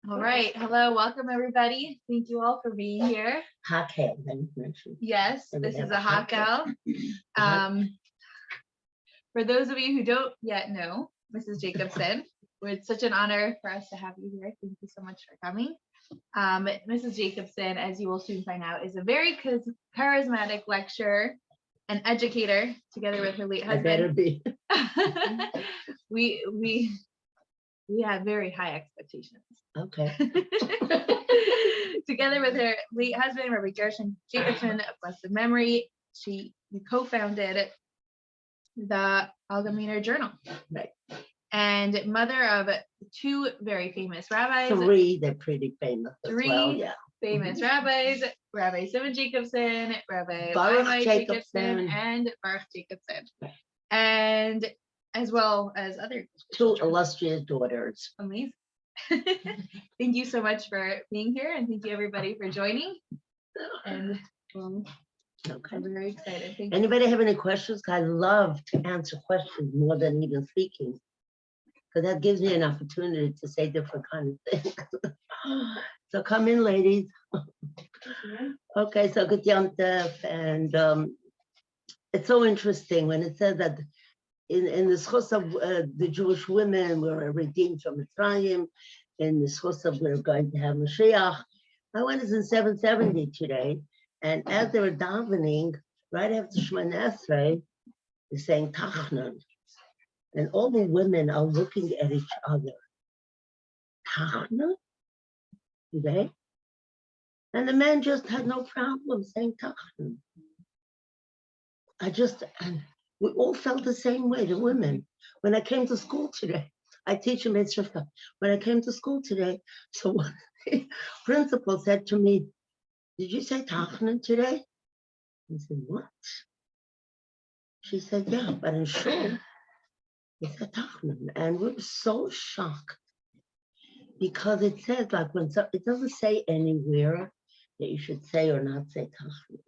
All right. Hello. Welcome, everybody. Thank you all for being here. Hakel. Yes, this is a Hakel. For those of you who don't yet know, Mrs. Jacobson, it's such an honor for us to have you here. Thank you so much for coming. Mrs. Jacobson, as you will soon find out, is a very charismatic lecturer and educator, together with her late husband. I better be. We have very high expectations. Okay. Together with her late husband, Rebbe Jacobson, of blessed memory, we co-founded the Algaminer Journal. Right. And mother of two very famous rabbis. Three, they're pretty famous as well, yeah. Famous rabbis, Rabbi Tzivia Jacobson, Rabbi Baruch Jacobson, and Baruch Jacobson. And as well as other two illustrious daughters. Amazing. Thank you so much for being here, and thank you everybody for joining. And okay. I'm very excited. Thank Anybody you. have any questions? I love to answer questions more than even speaking, because that gives me an opportunity to say different kind of things. So come in, ladies. Okay, so good Yom Tov, and it's so interesting when it says that in the schos of the Jewish women were redeemed from Mitzrayim, in the schos of we're going to have Mashiach. I went in 770 today, and as they were davening, right after Shemona Esrei, they're saying Tachnon, and all the women are looking at each other. Tachnon, okay? And the men just had no problem saying Tachnon. We all felt the same way, the women. When I came to school today, I teach in Mitzvah. When I came to school today, so one the principal said to me, "Did you say Tachnon today?" I said, "What?" She said, "Yeah, but in shul, they said Tachnon." And we were so shocked because it says, like, it doesn't say anywhere that you should say or not say Tachnon.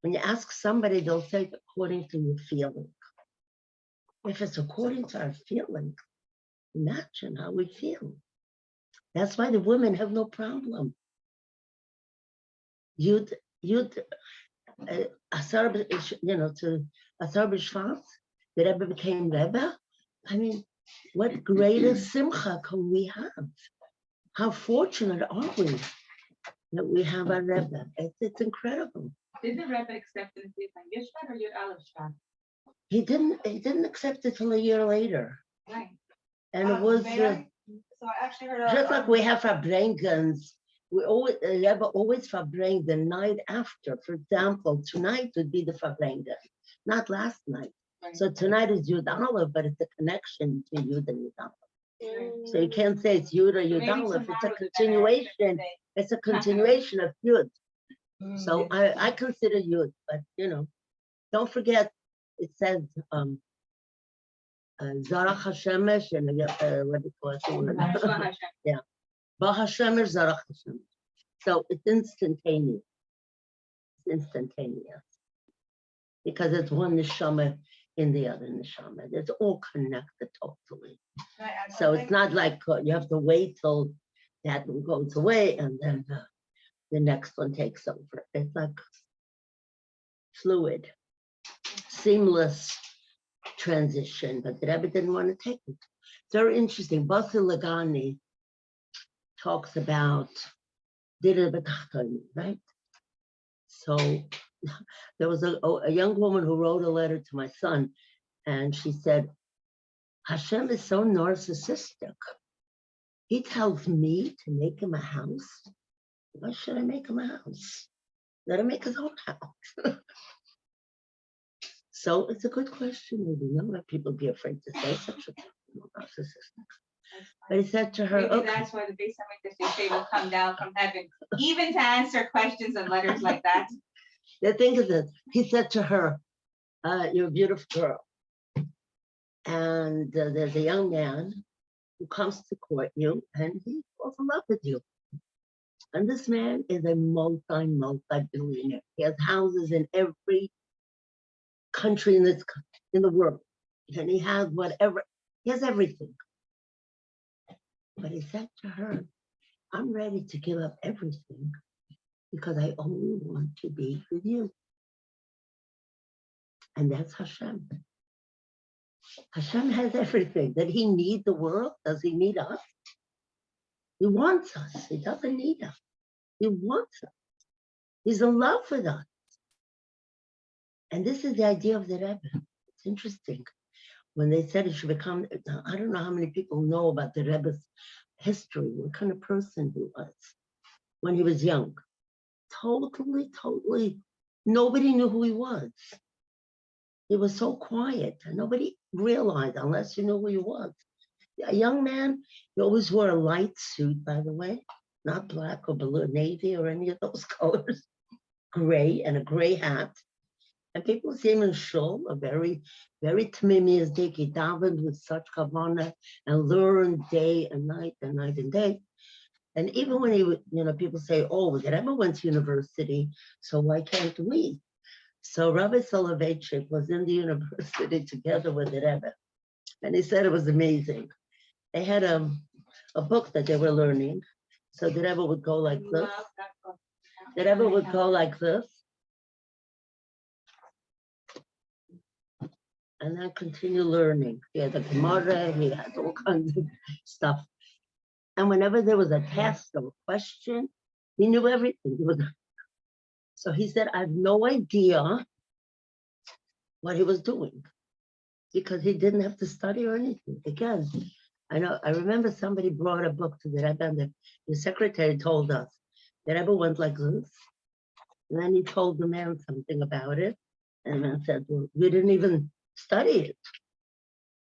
When you ask somebody, they'll say according to your feeling. If it's according to our feeling, imagine how we feel. That's why the women have no problem. To Asar B'Shvat, the Rebbe became Rebbe. I mean, what greater simcha can we have? How fortunate are we that we have a Rebbe? It's incredible. Did the Rebbe accept it in Yishvat or Yud Aleph Shvat? He didn't accept it till a year later. Right. And it was So I actually heard just like we have Farbrengens. Rebbe always Farbrengen the night after. For example, tonight would be the Farbrengen, not last night. Right. So tonight is Yud Aleph, but it's a connection between Yud and Yud Aleph. Right. So you can't say it's Yud or Yud Aleph. It's a continuation. It's a continuation of Yud. So I consider Yud, but don't forget it says Zarach Hashemesh and what do you call it? Yeah, Ba Hashemesh Zarach Hashemesh. So it's instantaneous. It's instantaneous because it's one neshama in the other neshama. It's all connected totally. Right, so it's not like you have to wait till that one goes away and then the next one takes over. It's like fluid, seamless transition, but the Rebbe didn't want to take it. It's very interesting. Basil Lagani talks about Dira B'Tachtonim, right? So there was a young woman who wrote a letter to my son, and she said, Hashem is so narcissistic. He tells me to make him a house. Why should I make him a house? Let him make his own house. So it's a good question. We don't let people be afraid to say such a thing. Narcissistic. But he said to her, maybe okay. That's why the Beis HaMikdash will come down from heaven, even to answer questions and letters like that. The thing is that he said to her, you're a beautiful girl. And there's a young man who comes to court you and he falls in love with you. And this man is a multi-billionaire. He has houses in every country in the world. And he has whatever, he has everything. But he said to her, I'm ready to give up everything because I only want to be with you. And that's Hashem. Hashem has everything. Did he need the world? Does he need us? He wants us. He doesn't need us. He wants us. He's in love with us. And this is the idea of the Rebbe. It's interesting. When they said it should become, I don't know how many people know about the Rebbe's history, what kind of person he was when he was young. Totally, nobody knew who he was. He was so quiet, and nobody realized unless you knew who he was. A young man, he always wore a light suit, by the way, not black or blue, navy or any of those colors, gray, and a gray hat. And people see him in shul, a very tmimi as they davened with such kavanah and learned day and night and night and day. And even when he would, people say, oh, the Rebbe went to university, so why can't we? So Rabbi Soloveitchik was in the university together with the Rebbe. And he said it was amazing. They had a book that they were learning. So the Rebbe would go like this. The Rebbe would go like this. And then continue learning. He had the Gemara, he had all kinds of stuff. And whenever there was a test or a question, he knew everything. So he said, I have no idea what he was doing because he didn't have to study or anything. Again, I remember somebody brought a book to the Rebbe and the secretary told us, the Rebbe went like this. And then he told the man something about it. And the man said, well, we didn't even study it.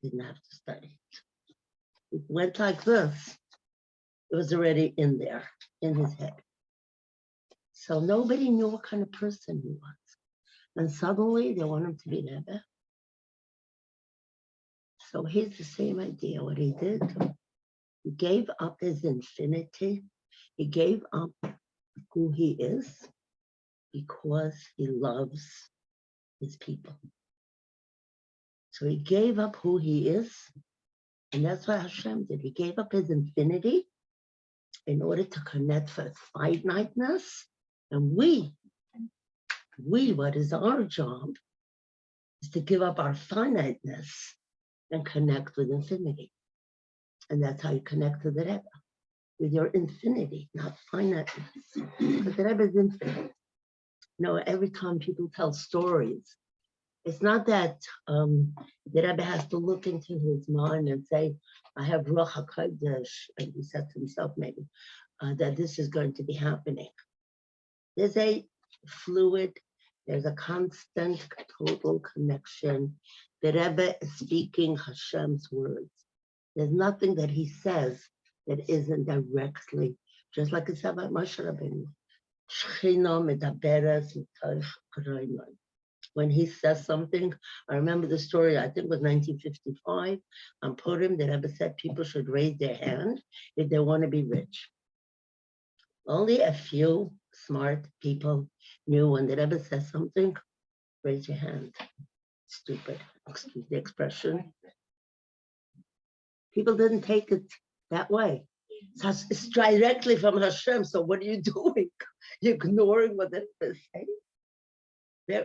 Didn't have to study it. It went like this. It was already in there, in his head. So nobody knew what kind of person he was. And suddenly they want him to be Rebbe. So here's the same idea, what he did. He gave up his infinity. He gave up who he is because he loves his people. So he gave up who he is. And that's what Hashem did. He gave up his infinity in order to connect with finiteness. And we, what is our job is to give up our finiteness and connect with infinity. And that's how you connect to the Rebbe, with your infinity, not finiteness. Because the Rebbe is infinite. Every time people tell stories, it's not that the Rebbe has to look into his mind and say, I have Ruach HaKodesh, and he said to himself maybe, that this is going to be happening. There's a fluid, there's a constant, total connection. The Rebbe is speaking Hashem's words. There's nothing that he says that isn't directly, just like it's about Moshe Rabbeinu. Shechina medaberes mitoch koroinai. When he says something, I remember the story, I think it was 1955, on Purim, the Rebbe said people should raise their hand if they want to be rich. Only a few smart people knew when the Rebbe says something, raise your hand. Stupid, excuse the expression. People didn't take it that way. It's directly from Hashem, so what are you doing? You're ignoring what the Rebbe is saying.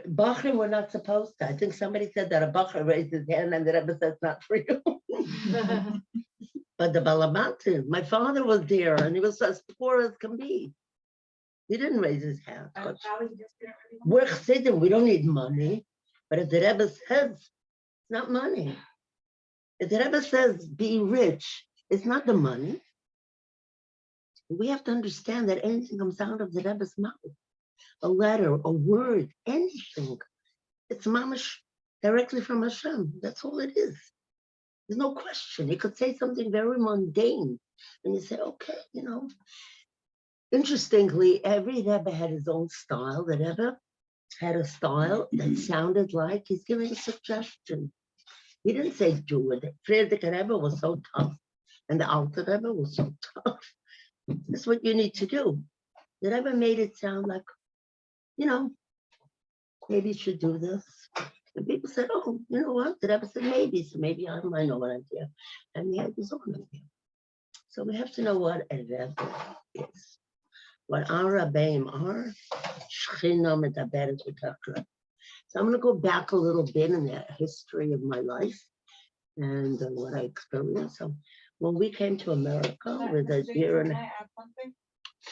Bachrim were not supposed to. I think somebody said that a Bachar raised his hand and the Rebbe said, not for you. But the Balamatim, my father was there and he was as poor as can be. He didn't raise his hand. We're Chassidim, we don't need money. But if the Rebbe says, it's not money. If the Rebbe says, be rich, it's not the money. We have to understand that anything comes out of the Rebbe's mouth. A letter, a word, anything. It's mamash directly from Hashem. That's all it is. There's no question. He could say something very mundane. And you say, okay, Interestingly, every Rebbe had his own style. The Rebbe had a style that sounded like he's giving a suggestion. He didn't say do it. Frierdiker Rebbe was so tough. And the Alter Rebbe was so tough. This is what you need to do. The Rebbe made it sound like, maybe you should do this. And people said, oh, you know what? The Rebbe said, maybe. So maybe I know what I'm doing. And he had his own idea. So we have to know what a Rebbe is. What our Rebbeim are, Shechina medaberet v'takra. So I'm going to go back a little bit in the history of my life and what I experienced. So when we came to America with a year and a Can I add something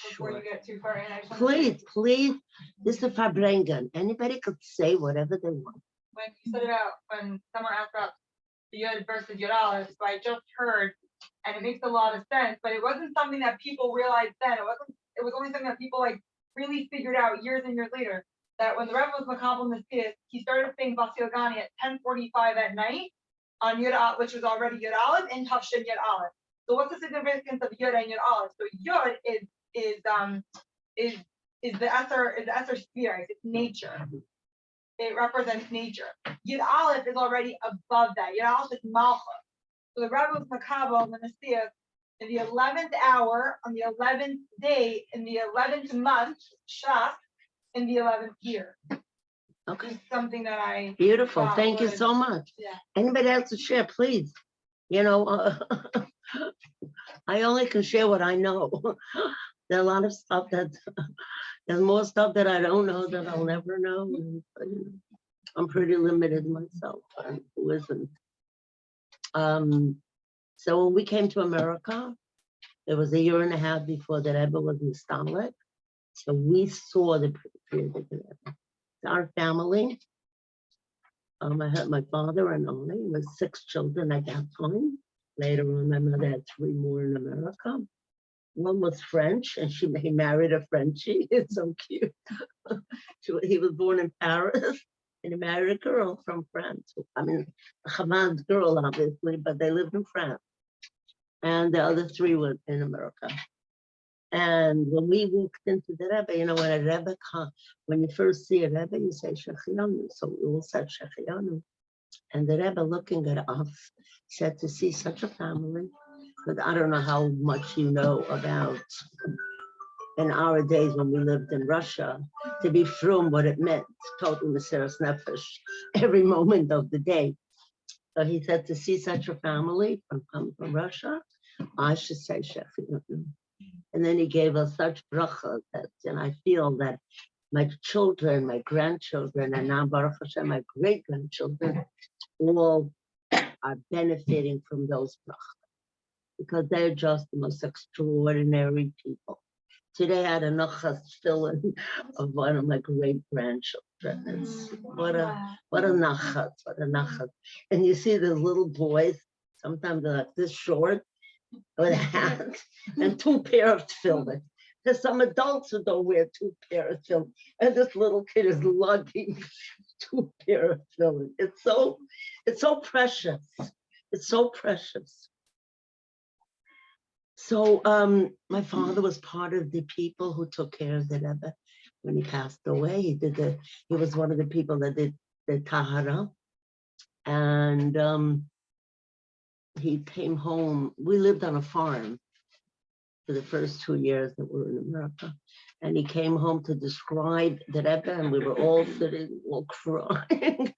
before you get too far in? I just wanna say, please, this is Farbrengen. Anybody could say whatever they want. when you said about when someone asked about the Yud versus Yud Aleph, so I just heard, and it makes a lot of sense, but it wasn't something that people realized then. It was only something that people like really figured out years and years later. That when the Rebbe was Makabel Messias, he started saying Basil Gani at 10:45 at night on Yud Aleph, which was already Yud Aleph, and Tafshin Yud Aleph. So what's the significance of Yud and Yud Aleph? So Yud is the Esser spirit, it's nature. It represents nature. Yud Aleph is already above that. Yud Aleph is Malchus. So the Rebbe was Makabel, the Messiah, in the 11th hour, on the 11th day, in the 11th month, Shvat, in the 11th year. Okay. It's something that I Beautiful. thought Thank you was- so much. Yeah. Anybody else to share, please? You know, I only can share what I know. There's a lot of stuff there's more stuff that I don't know that I'll never know. And, I'm pretty limited myself. Who isn't? So when we came to America, it was a year and a half before the Rebbe was installed. So we saw the Frierdiker Rebbe. Our family, I had my father and I with 6 children at that time. Later on, my mother had 3 more in America. One was French, and he married a Frenchie. It's so cute. He was born in Paris, and he married a girl from France. I mean, a Hamas girl, obviously, but they lived in France. And the other 3 were in America. And when we walked into the Rebbe, you know, when a Rebbe comes, when you first see a Rebbe, you say Shechianu. So we all said Shechianu. And the Rebbe, looking at us, said to see such a family. But I don't know how much you know about, in our days when we lived in Russia, to be frum, what it meant, total Mesiras Nefesh, every moment of the day. So he said to see such a family from Russia, I should say Shechianu. And then he gave us such bracha that, and I feel that my children, my grandchildren, and now Baruch Hashem, my great-grandchildren, all are benefiting from those brachas because they're just the most extraordinary people. Today I had a nachas filling of one of my great-grandchildren. It's what a nachas. And you see those little boys, sometimes they're like this short, with a hat and 2 pair of tefillin. There's some adults who don't wear 2 pair of tefillin, and this little kid is lugging 2 pair of tefillin. It's so precious. It's so precious. So my father was part of the people who took care of the Rebbe when he passed away. He was one of the people that did the tahara, and he came home. We lived on a farm for the first 2 years that we were in America. And he came home to describe the Rebbe, and we were all sitting, all crying.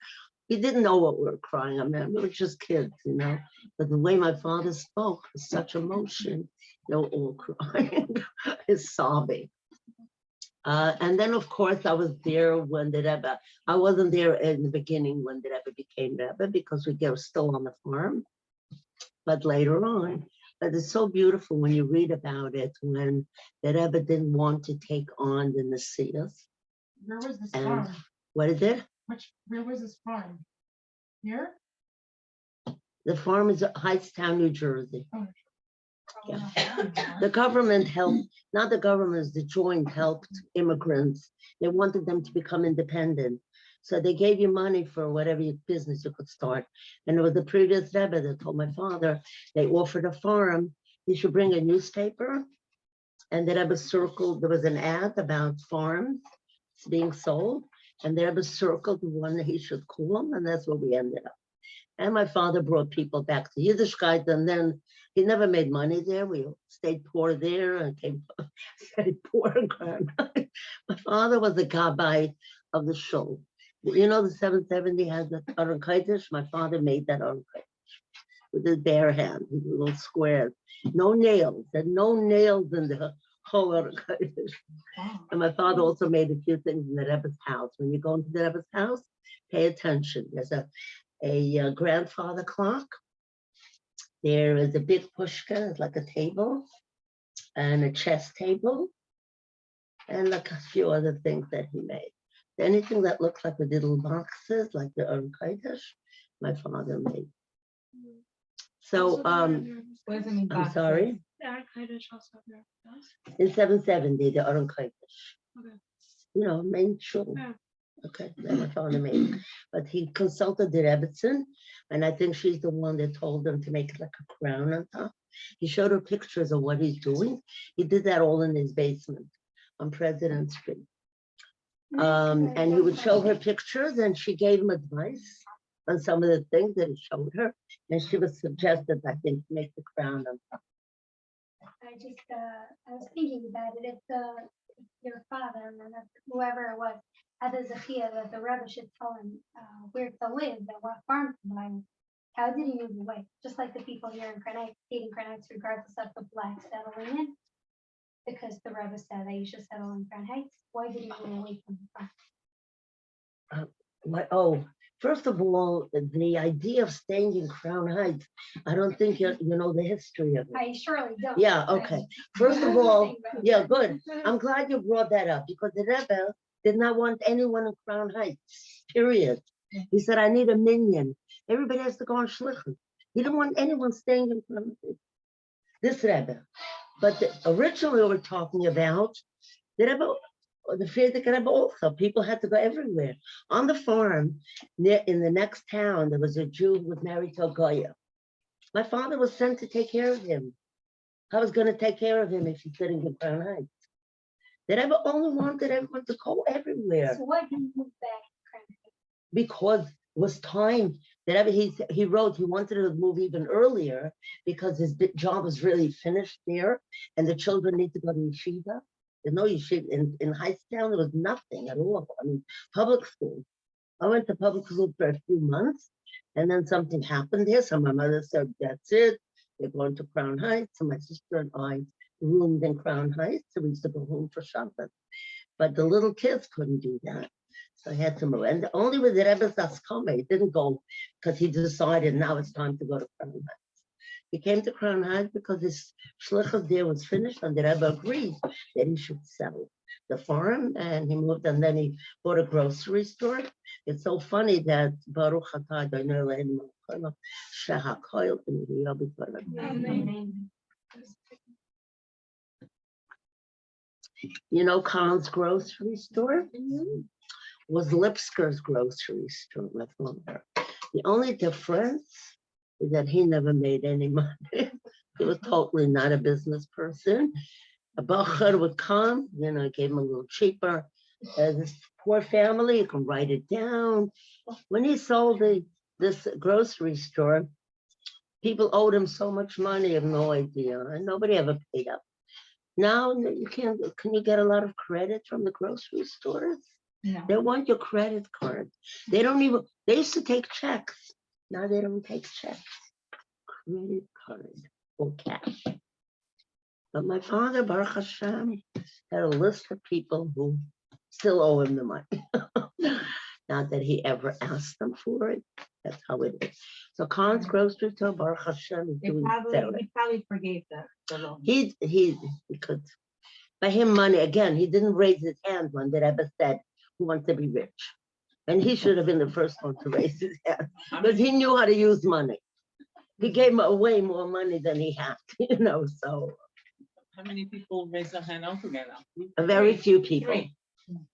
He didn't know what we were crying. I mean, we were just kids, you know. But the way my father spoke was such emotion, they were all crying, his sobbing. And then, of course, I was there when the Rebbe, I wasn't there in the beginning when the Rebbe became Rebbe because we were still on the farm. But later on, but it's so beautiful when you read about it, when the Rebbe didn't want to take on the Nesias. Where was this And farm? what is it? Where was this farm? Here? The farm is Hightstown, New Jersey. Oh. Yeah. The government helped, not the government, the joint helped immigrants. They wanted them to become independent. So they gave you money for whatever business you could start. And it was the previous Rebbe that told my father, they offered a farm, you should bring a newspaper. And the Rebbe circled, there was an ad about farms being sold. And the Rebbe circled the one that he should call, and that's where we ended up. And my father brought people back to Yiddishkeit, and then he never made money there. We stayed poor there and stayed poor. My father was the gabbai of the shul. You know, the 770 has the Aron Kodesh. My father made that Aron Kodesh with his bare hand, with little squares. No nails. There are no nails in the whole lot of Kaddish. And my father also made a few things in the Rebbe's house. When you go into the Rebbe's house, pay attention. There's a grandfather clock. There is a big pushka, it's like a table, and a chess table, and like a few other things that he made. Anything that looks like the little boxes, like the Kaddish, my father made. So, I'm sorry. In 770, the Aron Kaddish. Okay. You know, main shul. Yeah. Okay, that my father made. But he consulted the Rebbetzin, and I think she's the one that told him to make it like a crown on top. He showed her pictures of what he's doing. He did that all in his basement on President Street. And he would show her pictures, and she gave him advice on some of the things that he showed her. And she was suggested, I think, to make the crown on top. I was thinking about it. If your father or whoever it was had a zechia that the Rebbe should tell him where to live and what farm to buy, how did he move away? Just like the people here in Hating Heights, regardless of the black settling in, because the Rebbe said that you should settle in Crown Heights. Why did he move away from the farm? First of all, the idea of staying in Crown Heights, I don't think you know the history of it. I surely don't. Yeah, okay. First of all, yeah, good. I'm glad you brought that up because the Rebbe did not want anyone in Crown Heights, period. He said, I need a minion. Everybody has to go on shlichus. He didn't want anyone staying in Crown Heights. This Rebbe. But originally we're talking about the Rebbe, the Frierdiker Rebbe also. People had to go everywhere. On the farm, in the next town, there was a Jew who was married to a Goya. My father was sent to take care of him. I was going to take care of him if he's sitting in Crown Heights. The Rebbe only wanted everyone to go everywhere. So why did he move back to Crown Heights? Because it was time. The Rebbe, he wrote he wanted to move even earlier because his job was really finished there, and the children need to go to yeshiva. There's no yeshiva in Heightstown. There was nothing at all. I mean, public school. I went to public school for a few months, and then something happened there. So my mother said, "That's it. They're going to Crown Heights." So my sister and I roomed in Crown Heights. So we used to go home for Shabbat. But the little kids couldn't do that. So I had to move. And only with the Rebbe's Askama, he didn't go because he decided now it's time to go to Crown Heights. He came to Crown Heights because his shlichus there was finished, and the Rebbe agreed that he should sell the farm, and he moved, and then he bought a grocery store. It's so funny that Baruch Atah Adonai Eloheinu Melech Shehakoil B'Yom. You know, Khan's grocery store was Lipsker's grocery store. My father. The only difference is that he never made any money. He was totally not a business person. A bacher would come, you know, gave him a little cheaper. This poor family, you can write it down. When he sold this grocery store, people owed him so much money, I have no idea. And nobody ever paid up. Now you can you get a lot of credit from the grocery stores? No. They want your credit card. They don't even, they used to take checks. Now they don't take checks. Credit card or cash. But my father, Baruch Hashem, had a list of people who still owe him the money. Not that he ever asked them for it. That's how it is. So Khan's grocery store, Baruch Hashem, is He doing better. probably forgave the loan. He could. By him money, again, he didn't raise his hand when the Rebbe said he wants to be rich. And he should have been the first one to raise his hand because he knew how to use money. He gave away more money than he had, you know, so. How many people raise their hand out together? Very few people.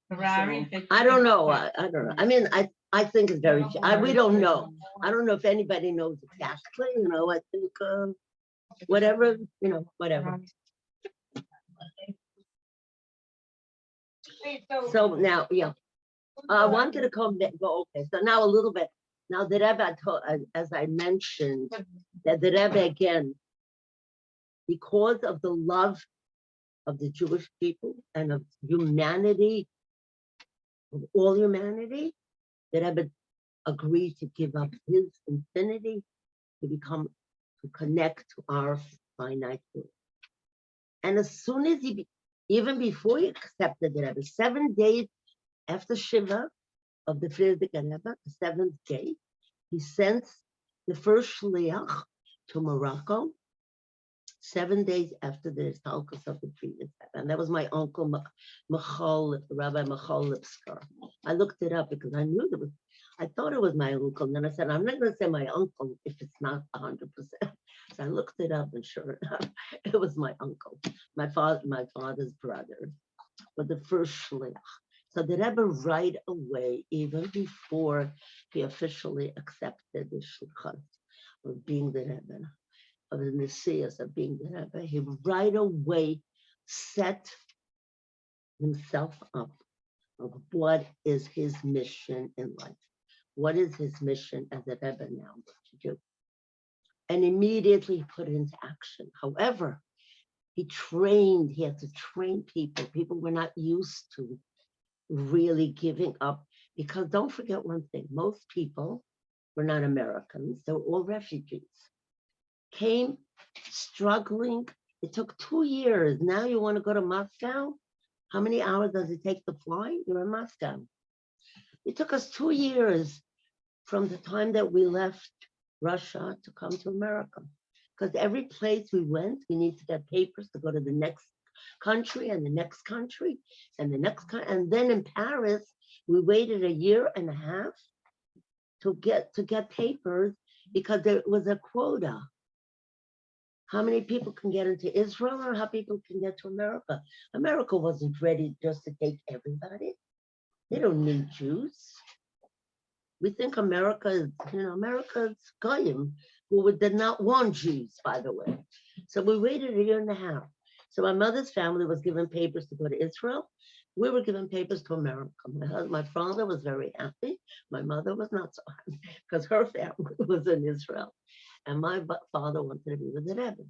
Ferrari. I don't know. I don't know. I mean, I think it's very few. We don't know. I don't know if anybody knows exactly, you know, I think whatever, you know, whatever. Wait, So now, yeah, I wanted to come back, go, okay, so now a little bit. Now the Rebbe, as I mentioned, that the Rebbe again, because of the love of the Jewish people and of humanity, of all humanity, the Rebbe agreed to give up his infinity to connect to our finite world. And as soon as he even before he accepted the Rebbe, 7 days after Shiva of the Frierdiker Rebbe, the 7th day, he sent the first shliach to Morocco 7 days after the Talkus of the previous Rebbe. And that was my uncle, Rabbi Michal Lipsker. I looked it up because I knew I thought it was my uncle. And then I said, I'm not going to say my uncle if it's not 100%. So I looked it up, and sure enough, it was my uncle, my father's brother, but the first shliach. So the Rebbe right away, even before he officially accepted the shlichut of being the Rebbe, of the Messias of being the Rebbe, he right away set himself up of what is his mission in life. What is his mission as a Rebbe now to do? And immediately put it into action. However, he had to train people. People were not used to really giving up, because don't forget one thing, most people were not Americans, they were all refugees. Came struggling. It took 2 years. Now you want to go to Moscow? How many hours does it take to fly? You're in Moscow. It took us 2 years from the time that we left Russia to come to America. Because every place we went, we need to get papers to go to the next country and the next country and the next country. And then in Paris, we waited 1.5 years to get papers because there was a quota. How many people can get into Israel or how people can get to America? America wasn't ready just to take everybody. They don't need Jews. We think America is, America's goyim, who did not want Jews, by the way. So we waited 1.5 years. So my mother's family was given papers to go to Israel. We were given papers to America. My father was very happy. My mother was not so happy because her family was in Israel. And my father wanted to be with the Rebbe.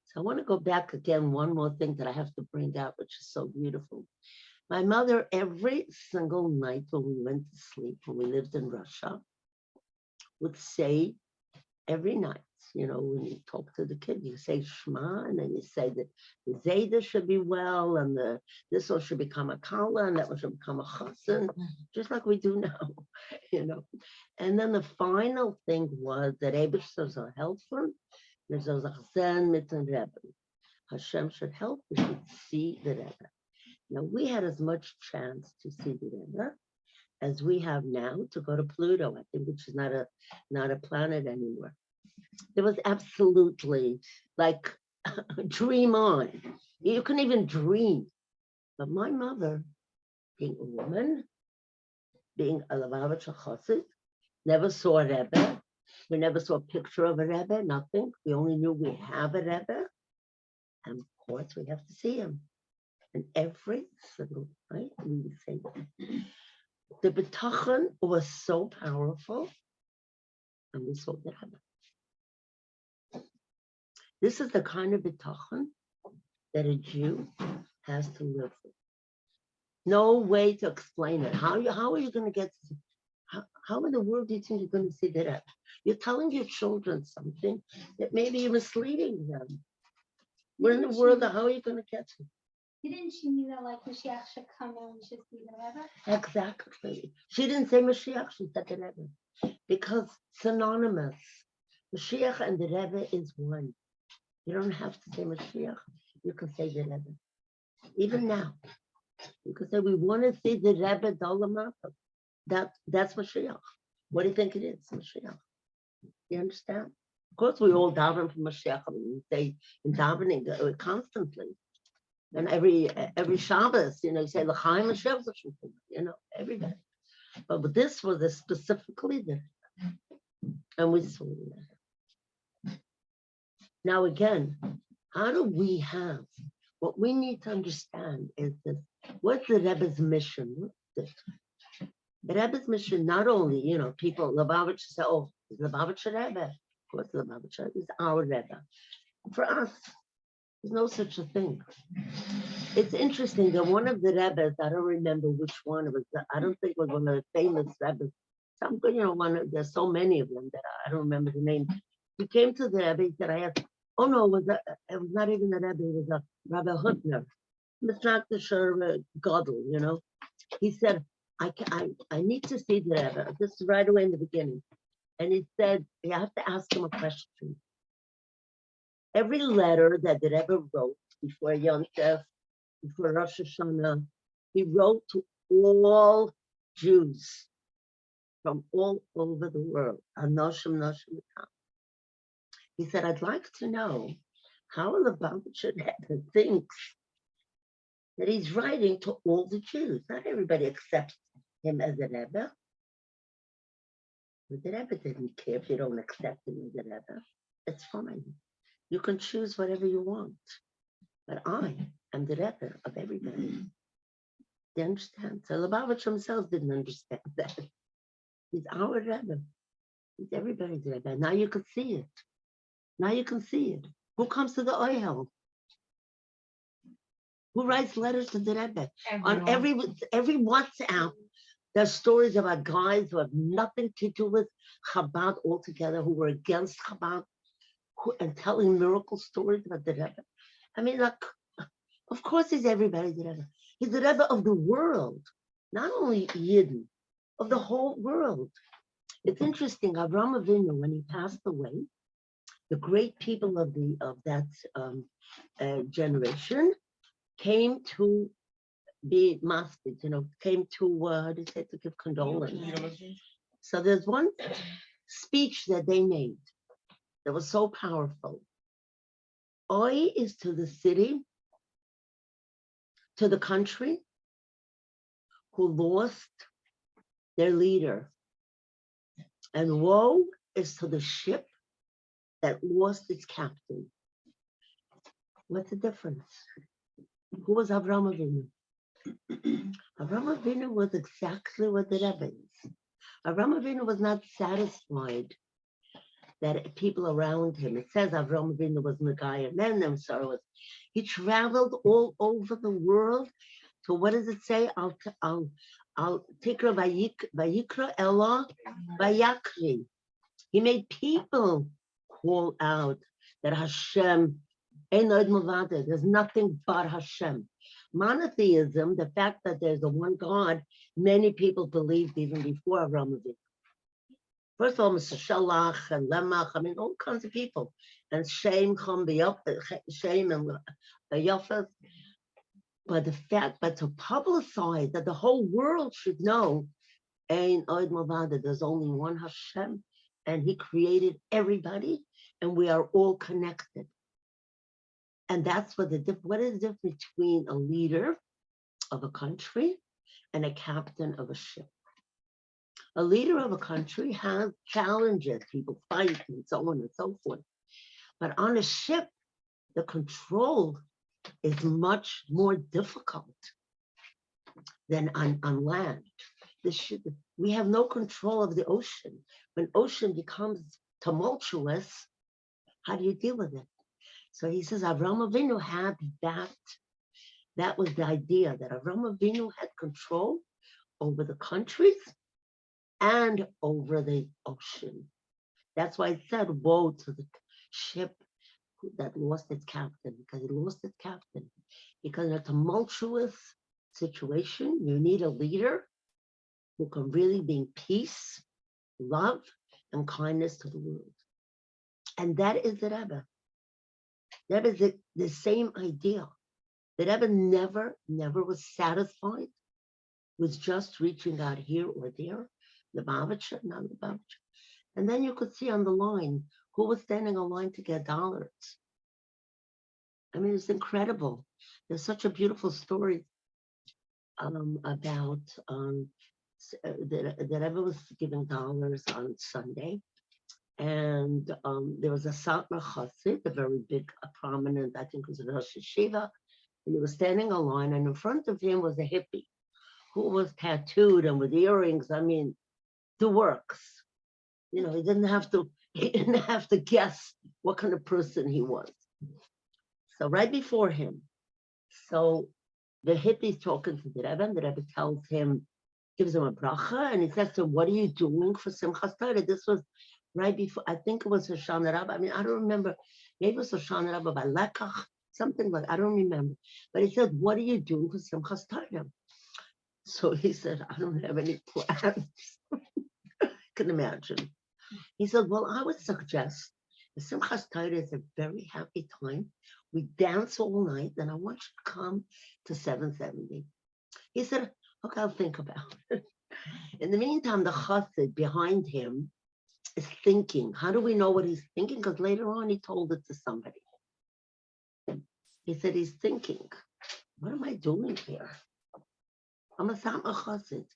So I want to go back again, one more thing that I have to bring out, which is so beautiful. My mother, every single night when we went to sleep, when we lived in Russia, would say every night, when you talk to the kid, you say Shema, and then you say that the Zayda should be well, and this one should become a Kala, and that one should become a Chassan, just like we do now, And then the final thing was that Ebesh says a helper, there's a Chazan mit dem Rebbe. Hashem should help, we should see the Rebbe. Now, we had as much chance to see the Rebbe as we have now to go to Pluto, I think, which is not a planet anymore. It was absolutely like dream on. You couldn't even dream. But my mother, being a woman, being a Lubavitcher Chassid, never saw a Rebbe. We never saw a picture of a Rebbe, nothing. We only knew we have a Rebbe. And of course, we have to see him. And every single night we would say that. The bitachon was so powerful, and we saw the Rebbe. This is the kind of bitachon that a Jew has to live with. No way to explain it. How are you going to get? How in the world do you think you're going to see the Rebbe? You're telling your children something that maybe you're misleading them. Where in the world? How are you going to get to? Didn't she mean that like Mashiach should come and we should see the Rebbe? Exactly. She didn't say Mashiach, she said the Rebbe. Because synonymous. Mashiach and the Rebbe is one. You don't have to say Mashiach. You can say the Rebbe. Even now. You can say, we want to see the Rebbe Dalamata. That's Mashiach. What do you think it is, Mashiach? You understand? Of course, we all daven for Mashiach. We say in davening constantly. And every Shabbos, you say L'chaim Mashiach, every day. But this was specifically there. And we saw that. Now again, how do we have, what we need to understand is this, what's the Rebbe's mission? The Rebbe's mission, not only, people, Lubavitcher say, oh, it's Lubavitcher Rebbe. Of course, Lubavitcher is our Rebbe. For us, there's no such a thing. It's interesting that one of the Rebbes, I don't remember which one, I don't think it was one of the famous Rebbes. There's so many of them that I don't remember the name. He came to the Rebbe, he said, I have Oh no, it was not even the Rebbe, it was a Rabbi Hutner. It's not the Gadol, you know. He said, I need to see the Rebbe. This is right away in the beginning. And he said, you have to ask him a question. Every letter that the Rebbe wrote before Yom Tov, before Rosh Hashanah, he wrote to all Jews from all over the world. Anoshim, Noshim, Tam. He said, I'd like to know how the Lubavitcher Rebbe thinks that he's writing to all the Jews. Not everybody accepts him as a Rebbe. But the Rebbe didn't care if you don't accept him as a Rebbe. It's fine. You can choose whatever you want. But I am the Rebbe of everybody. They understand. So Lubavitcher himself didn't understand that. He's our Rebbe. He's everybody's Rebbe. Now you can see it. Now you can see it. Who comes to the Ohel? Who writes letters to the Rebbe? On every WhatsApp, there's stories about guys who have nothing to do with Chabad altogether, who were against Chabad, and telling miracle stories about the Rebbe. I mean, like, of course he's everybody's Rebbe. He's the Rebbe of the world, not only Yidden, of the whole world. It's interesting, Avraham Avinu, when he passed away, the great people of that generation came to be masked, came to, how do you say, to give condolence. So there's one speech that they made that was so powerful. Oi is to the city, to the country, who lost their leader. And woe is to the ship that lost its captain. What's the difference? Who was Avraham Avinu? Avraham Avinu was exactly what the Rebbe is. Avraham Avinu was not satisfied that people around him, it says Avraham Avinu was Megayah Menem, so he traveled all over the world to, what does it say? I'll Tikra Vayikra Ella Vayakri. He made people call out that Hashem, there's nothing but Hashem. Monotheism, the fact that there's a one God, many people believed even before Avraham Avinu. First of all, Mr. Shalach and Lemach, I mean, all kinds of people. And Shem and Yafeth. But the fact, but to publicize that the whole world should know, there's only one Hashem, and he created everybody, and we are all connected. And that's what is the difference between a leader of a country and a captain of a ship. A leader of a country has challenges, people fight and so on and so forth. But on a ship, the control is much more difficult than on land. We have no control of the ocean. When ocean becomes tumultuous, how do you deal with it? So he says, Avraham Avinu had that. That was the idea, that Avraham Avinu had control over the countries and over the ocean. That's why it said, woe to the ship that lost its captain, because it lost its captain. Because in a tumultuous situation, you need a leader who can really bring peace, love, and kindness to the world. And that is the Rebbe. The Rebbe is the same idea. The Rebbe never was satisfied with just reaching out here or there, Lubavitcher, not Lubavitcher. And then you could see on the line who was standing in line to get dollars. I mean, it's incredible. There's such a beautiful story about the Rebbe was giving dollars on Sunday. And there was a Satmar Chassid, a very big, prominent, I think it was a Rosh Yeshiva, and he was standing in line, and in front of him was a hippie who was tattooed and with earrings. I mean, the works. He didn't have to guess what kind of person he was. So right before him, so the hippie's talking to the Rebbe, and the Rebbe tells him, gives him a bracha, and he says to him, what are you doing for Simchas Torah? This was right before, I think it was Hoshana Rabbah. I mean, I don't remember Maybe it was Hoshana Rabbah by Lekach, something like, I don't remember. But he said, what are you doing for Simchas Torah? So he said, I don't have any plans. Can imagine. He said, well, I would suggest the Simchas Torah is a very happy time. We dance all night, and I want you to come to 770. He said, okay, I'll think about it. In the meantime, the chassid behind him is thinking. How do we know what he's thinking? Because later on he told it to somebody. He said he's thinking, what am I doing here? I'm a chassid.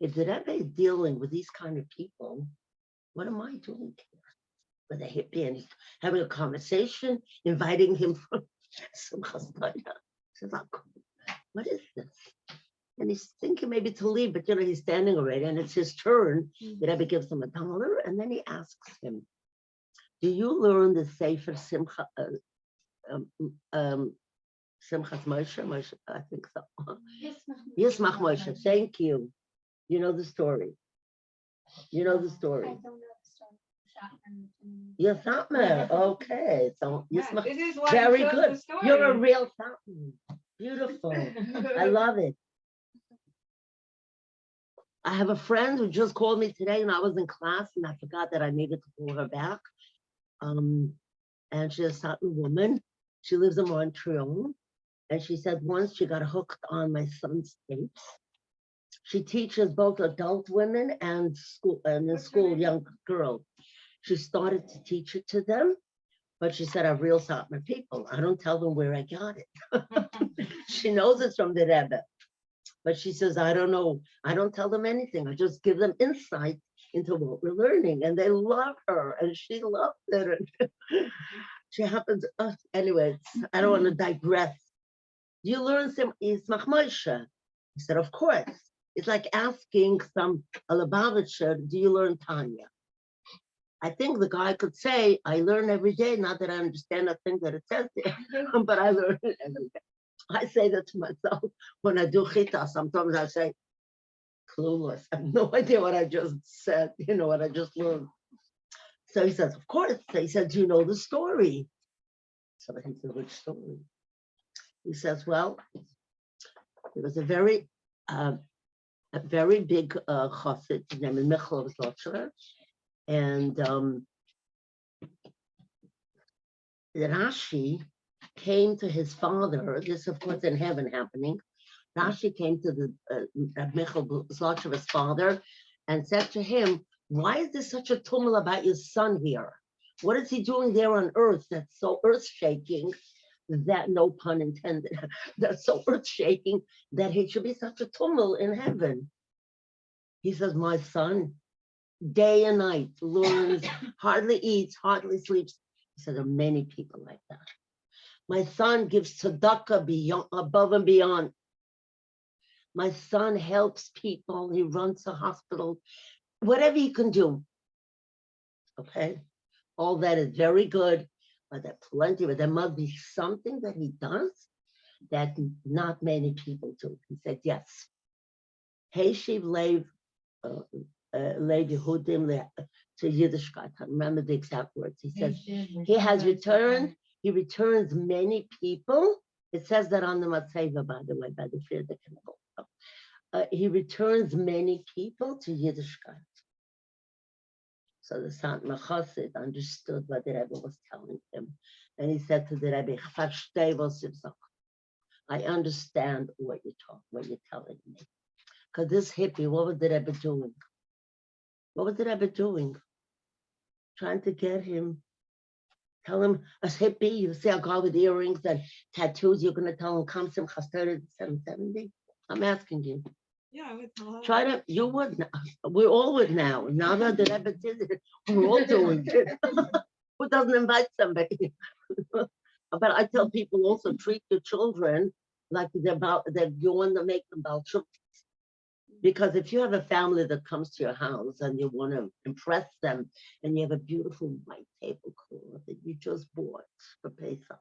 If the Rebbe is dealing with these kind of people, what am I doing here? With a hippie, and he's having a conversation, inviting him from Simchas Torah. He says, what is this? And he's thinking maybe to leave, but he's standing already, and it's his turn. The Rebbe gives him $1, and then he asks him, do you learn the Sefer Simchas Moshe? I think so. Yismach Moshe, thank you. You know the story. You know the story. I don't know the story. You're Satmar. Okay. So Yeah, Yismach, this is why very he chose good. the story. You're a real Satmar. Beautiful. I love it. I have a friend who just called me today, and I was in class, and I forgot that I needed to call her back. And she's a Satmar woman. She lives in Montreal, and she said once she got hooked on my son's tapes. She teaches both adult women and in school young girls. She started to teach it to them, but she said, I'm real Satmar people. I don't tell them where I got it. She knows it's from the Rebbe, but she says, I don't know. I don't tell them anything. I just give them insight into what we're learning, and they love her, and she loved it. And she happens, anyway, I don't want to digress. Do you learn some Yismach Moshe? He said, of course. It's like asking some Alabavitcher, do you learn Tanya? I think the guy could say, I learn every day, not that I understand a thing that it says there, but I learn it every day. I say that to myself when I do chita. Sometimes I say, clueless. I have no idea what I just said, what I just learned. So he says, of course. So he said, do you know the story? So he said, which story? He says, well, it was a very big chassid, his name is Michal Zlotcher, and Rashi came to his father. This, of course, in heaven happening. Rashi came to the Michal Zlotcher's father and said to him, "Why is there such a tumult about your son here? What is he doing there on earth that's so earth-shaking?" That, no pun intended, that's so earth-shaking that he should be such a tumult in heaven. He says, my son, day and night, learns, hardly eats, hardly sleeps. He said, there are many people like that. My son gives tzedakah beyond, above and beyond. My son helps people. He runs a hospital, whatever he can do. Okay, all that is very good. But there are plenty, but there must be something that he does that not many people do. He said, yes. Heishiv Lev Yehudim to Yiddishkeit. I remember the exact words. He says, he has returned, he returns many people. It says that on the Matzeva, by the way, by the Frierdiker Rebbe. He returns many people to Yiddishkeit. So the Satmar Chassid understood what the Rebbe was telling him. And he said to the Rebbe, I understand what you're telling me. Because this hippie, what was the Rebbe doing? What was the Rebbe doing? Trying to get him, tell him, as hippie, you see a guy with earrings and tattoos, you're going to tell him, come Simchas Torah 770? I'm asking you. Yeah, I would tell her. Try to, you would now. We all would now. Now that the Rebbe did it, we're all doing it. Who doesn't invite somebody? But I tell people also, treat your children like they're that you want to make them balshuk. Because if you have a family that comes to your house and you want to impress them, and you have a beautiful white tablecloth that you just bought for Pesach,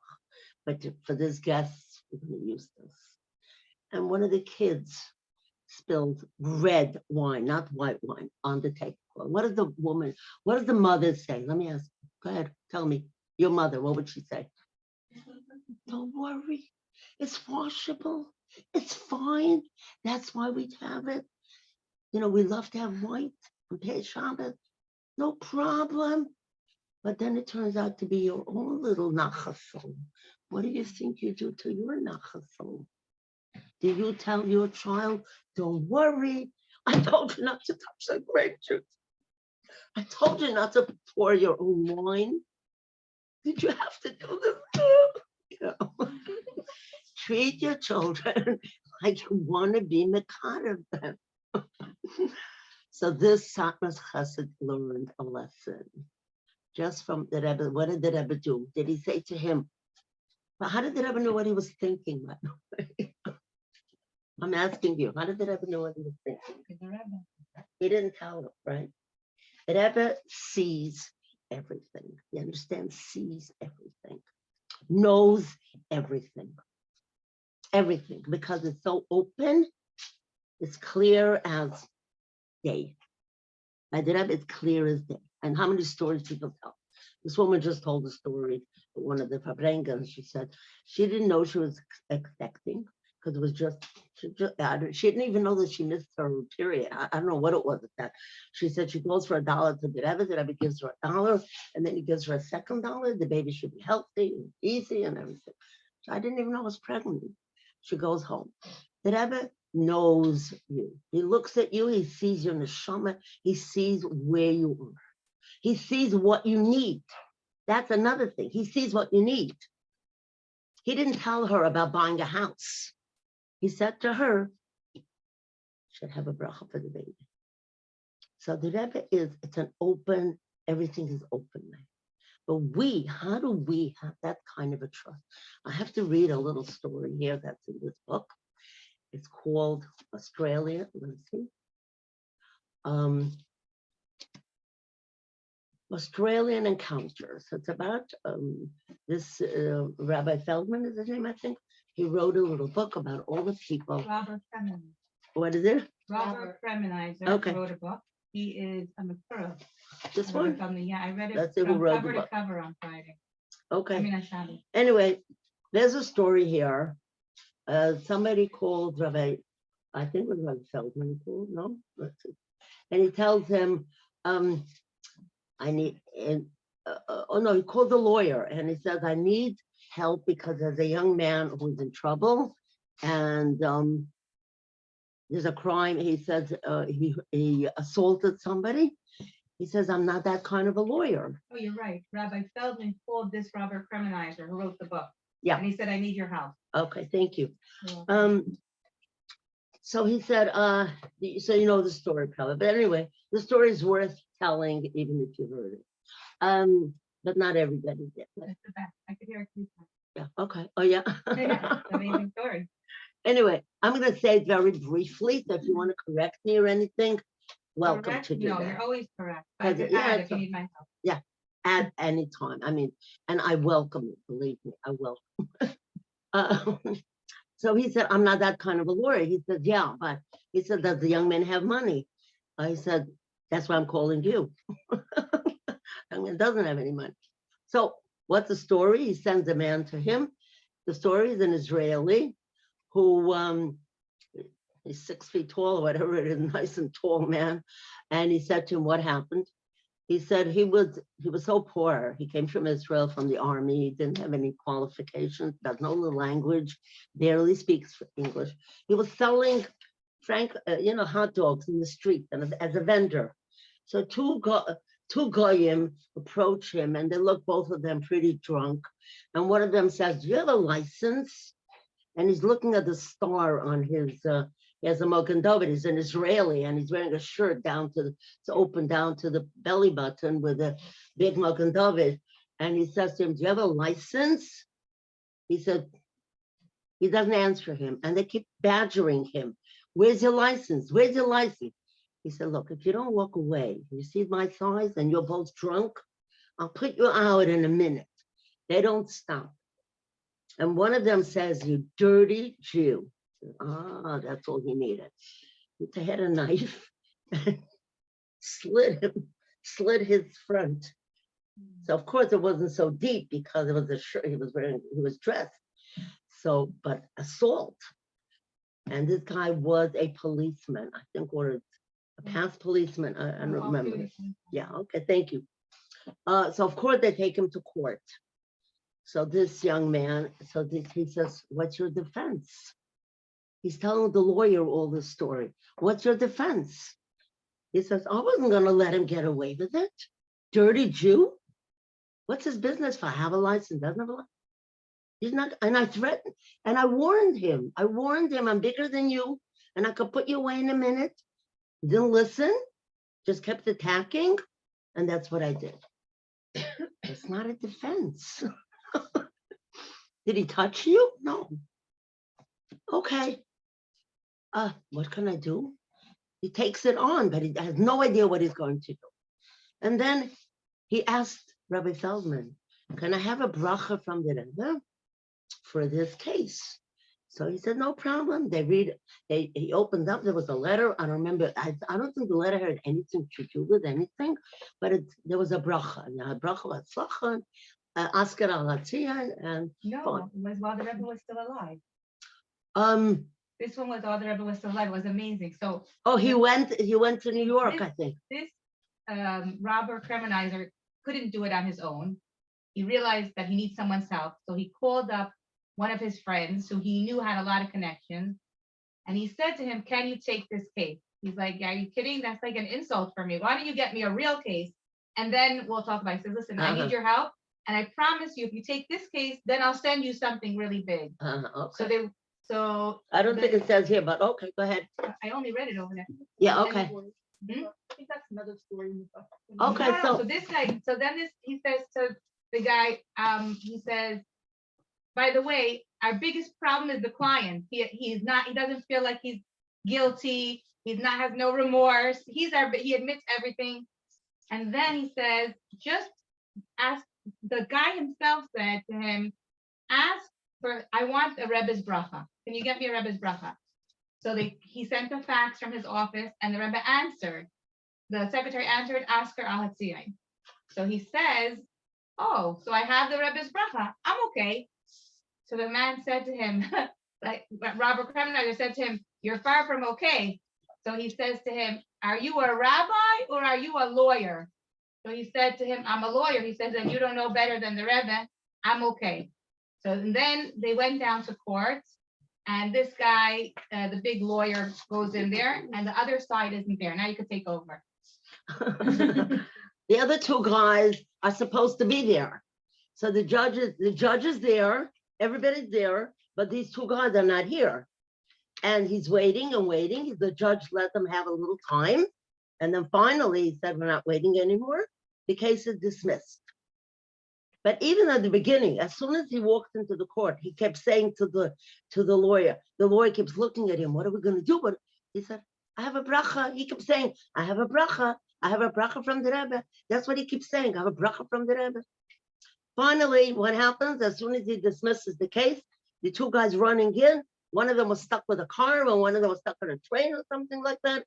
but for this guest, we're going to use this. And one of the kids spilled red wine, not white wine, on the tablecloth. What does the mother say? Let me ask. Go ahead, tell me. Your mother, what would she say? Don't worry, it's washable. It's fine. That's why we have it. We love to have white on Pei Shabbos. No problem. But then it turns out to be your own little nachasol. What do you think you do to your nachasol? Do you tell your child, don't worry, I told you not to touch the grape juice. I told you not to pour your own wine. Did you have to do this? Treat your children like you want to be mekad of them. So this Satmas Chesed learned a lesson just from the Rebbe. What did the Rebbe do? Did he say to him, but how did the Rebbe know what he was thinking? I'm asking you, how did the Rebbe know what he was thinking? He didn't tell him, right? The Rebbe sees everything. You understand? Sees everything. Knows everything. Everything, because it's so open, it's clear as day. By the Rebbe, it's clear as day. And how many stories people tell? This woman just told a story, one of the Farbrengen. She said she didn't know she was expecting because it was she didn't even know that she missed her period. I don't know what it was at that. She said she goes for $1 to the Rebbe gives her $1, and then he gives her a second $1. The baby should be healthy and easy and everything. So I didn't even know I was pregnant. She goes home. The Rebbe knows you. He looks at you. He sees your neshama. He sees where you are. He sees what you need. That's another thing. He sees what you need. He didn't tell her about buying a house. He said to her, should have a bracha for the baby. So the Rebbe it's an open, everything is open. But how do we have that kind of a trust? I have to read a little story here that's in this book. It's called Australia. Let's see. Australian Encounters. It's about this Rabbi Feldman is his name, I think. He wrote a little book about all the people. Robert Fremenizer. What is it? Robert Fremenizer Okay. wrote a book. He is a Makura. This one? Yeah, I read it That's who from wrote cover the to book. cover on Friday. Okay. I mean, on Shabbos. Anyway, there's a story here. Somebody called Rabbi, I think it was Rabbi Feldman called, no? Let's see. And he tells him, he called the lawyer and he says, I need help because there's a young man who's in trouble and there's a crime. He says he assaulted somebody. He says, I'm not that kind of a lawyer. Oh, you're right. Rabbi Feldman called this Robert Fremenizer who wrote the book. Yeah. And he said, I need your help. Okay, thank you. You're welcome. So he said, so you know the story probably, but anyway, the story is worth telling even if you heard it. But not everybody did. That's the best. I could hear it 3 times. Yeah, okay. Oh yeah. Yeah, it's an amazing story. Anyway, I'm gonna say it very briefly, so if you want to correct me or anything, welcome Correct? to do No, that. you're always correct. I Okay, could yeah, add it's if you need my help. Yeah, at any time. I mean, and I welcome it, believe me, I welcome. So he said, I'm not that kind of a lawyer. He said, yeah, but he said, does the young man have money? I said, that's why I'm calling you. Young man doesn't have any money. So what's the story? He sends a man to him. The story is an Israeli who he's 6 feet tall or whatever it is, nice and tall man. And he said to him, what happened? He said he was so poor. He came from Israel, from the army. He didn't have any qualifications, doesn't know the language, barely speaks English. He was selling hot dogs in the street and as a vendor. So two goyim approach him and they look, both of them pretty drunk. And one of them says, do you have a license? And he's looking at the star on his, he has a Mogen David, he's an Israeli, and he's wearing a shirt it's open down to the belly button with a big Mogen David. And he says to him, do you have a license? He said, he doesn't answer him. And they keep badgering him. Where's your license? Where's your license? He said, look, if you don't walk away, you see my size and you're both drunk, I'll put you out in a minute. They don't stop. And one of them says, you dirty Jew. That's all he needed. He had a knife, slit his front, So of course it wasn't so deep because it was a shirt he was wearing, he was dressed. So, but assault. And this guy was a policeman, I think, or a past policeman. I don't remember. Yeah, okay, thank you. So of course they take him to court. So this young man, he says, what's your defense? He's telling the lawyer all this story. What's your defense? He says, I wasn't gonna let him get away with it. Dirty Jew? What's his business if I have a license, doesn't have a license? He's not, and I threatened, and I warned him, I'm bigger than you, and I could put you away in a minute. He didn't listen, just kept attacking, and that's what I did. It's not a defense. Did he touch you? No. Okay. What can I do? He takes it on, but he has no idea what he's going to do. And then he asked Rabbi Feldman, can I have a bracha from the Rebbe for this case? So he said, no problem. He opened up, there was a letter. I don't remember, I don't think the letter had anything to do with anything, but there was a bracha. And the bracha was tzlachan, asker al hatzion, and No, fine. it was while the Rebbe was still alive. Um, This one was while the Rebbe was still alive. It was amazing. So oh, he went to New York, I think. this robber criminalizer couldn't do it on his own. He realized that he needs someone's help. So he called up one of his friends who he knew had a lot of connections. And he said to him, can you take this case? He's like, are you kidding? That's like an insult for me. Why don't you get me a real case? And then we'll talk about it. He said, listen, I need your help. And I promise you, if you take this case, then I'll send you something really big. Okay. So I don't think it says here, but okay, go ahead. I only read it over there. Yeah, okay. I think that's another story. Okay, No, so this guy, so then he says to the guy, he says, by the way, our biggest problem is the client. He doesn't feel like he's guilty. Has no remorse. He admits everything. And then he says, just ask, the guy himself said to him, I want a Rebbe's bracha. Can you get me a Rebbe's bracha? So he sent a fax from his office, and the Rebbe answered. The secretary answered, asker al hatzion. So he says, oh, so I have the Rebbe's bracha. I'm okay. So the man said to him, like Robert Kremniger said to him, you're far from okay. So he says to him, are you a rabbi or are you a lawyer? So he said to him, I'm a lawyer. He says, and you don't know better than the Rebbe. I'm okay. So then they went down to court, and this guy, the big lawyer, goes in there, and the other side isn't there. Now you could take over. the other two guys are supposed to be there. So the judge is there, everybody's there, but these two guys are not here. And he's waiting and waiting. The judge let them have a little time. And then finally he said, we're not waiting anymore. The case is dismissed. But even at the beginning, as soon as he walked into the court, he kept saying to the lawyer keeps looking at him, what are we going to do? But he said, I have a bracha. He kept saying, I have a bracha. I have a bracha from the Rebbe. That's what he keeps saying. I have a bracha from the Rebbe. Finally, what happens, as soon as he dismisses the case, the two guys running in, one of them was stuck with a car and one of them was stuck on a train or something like that.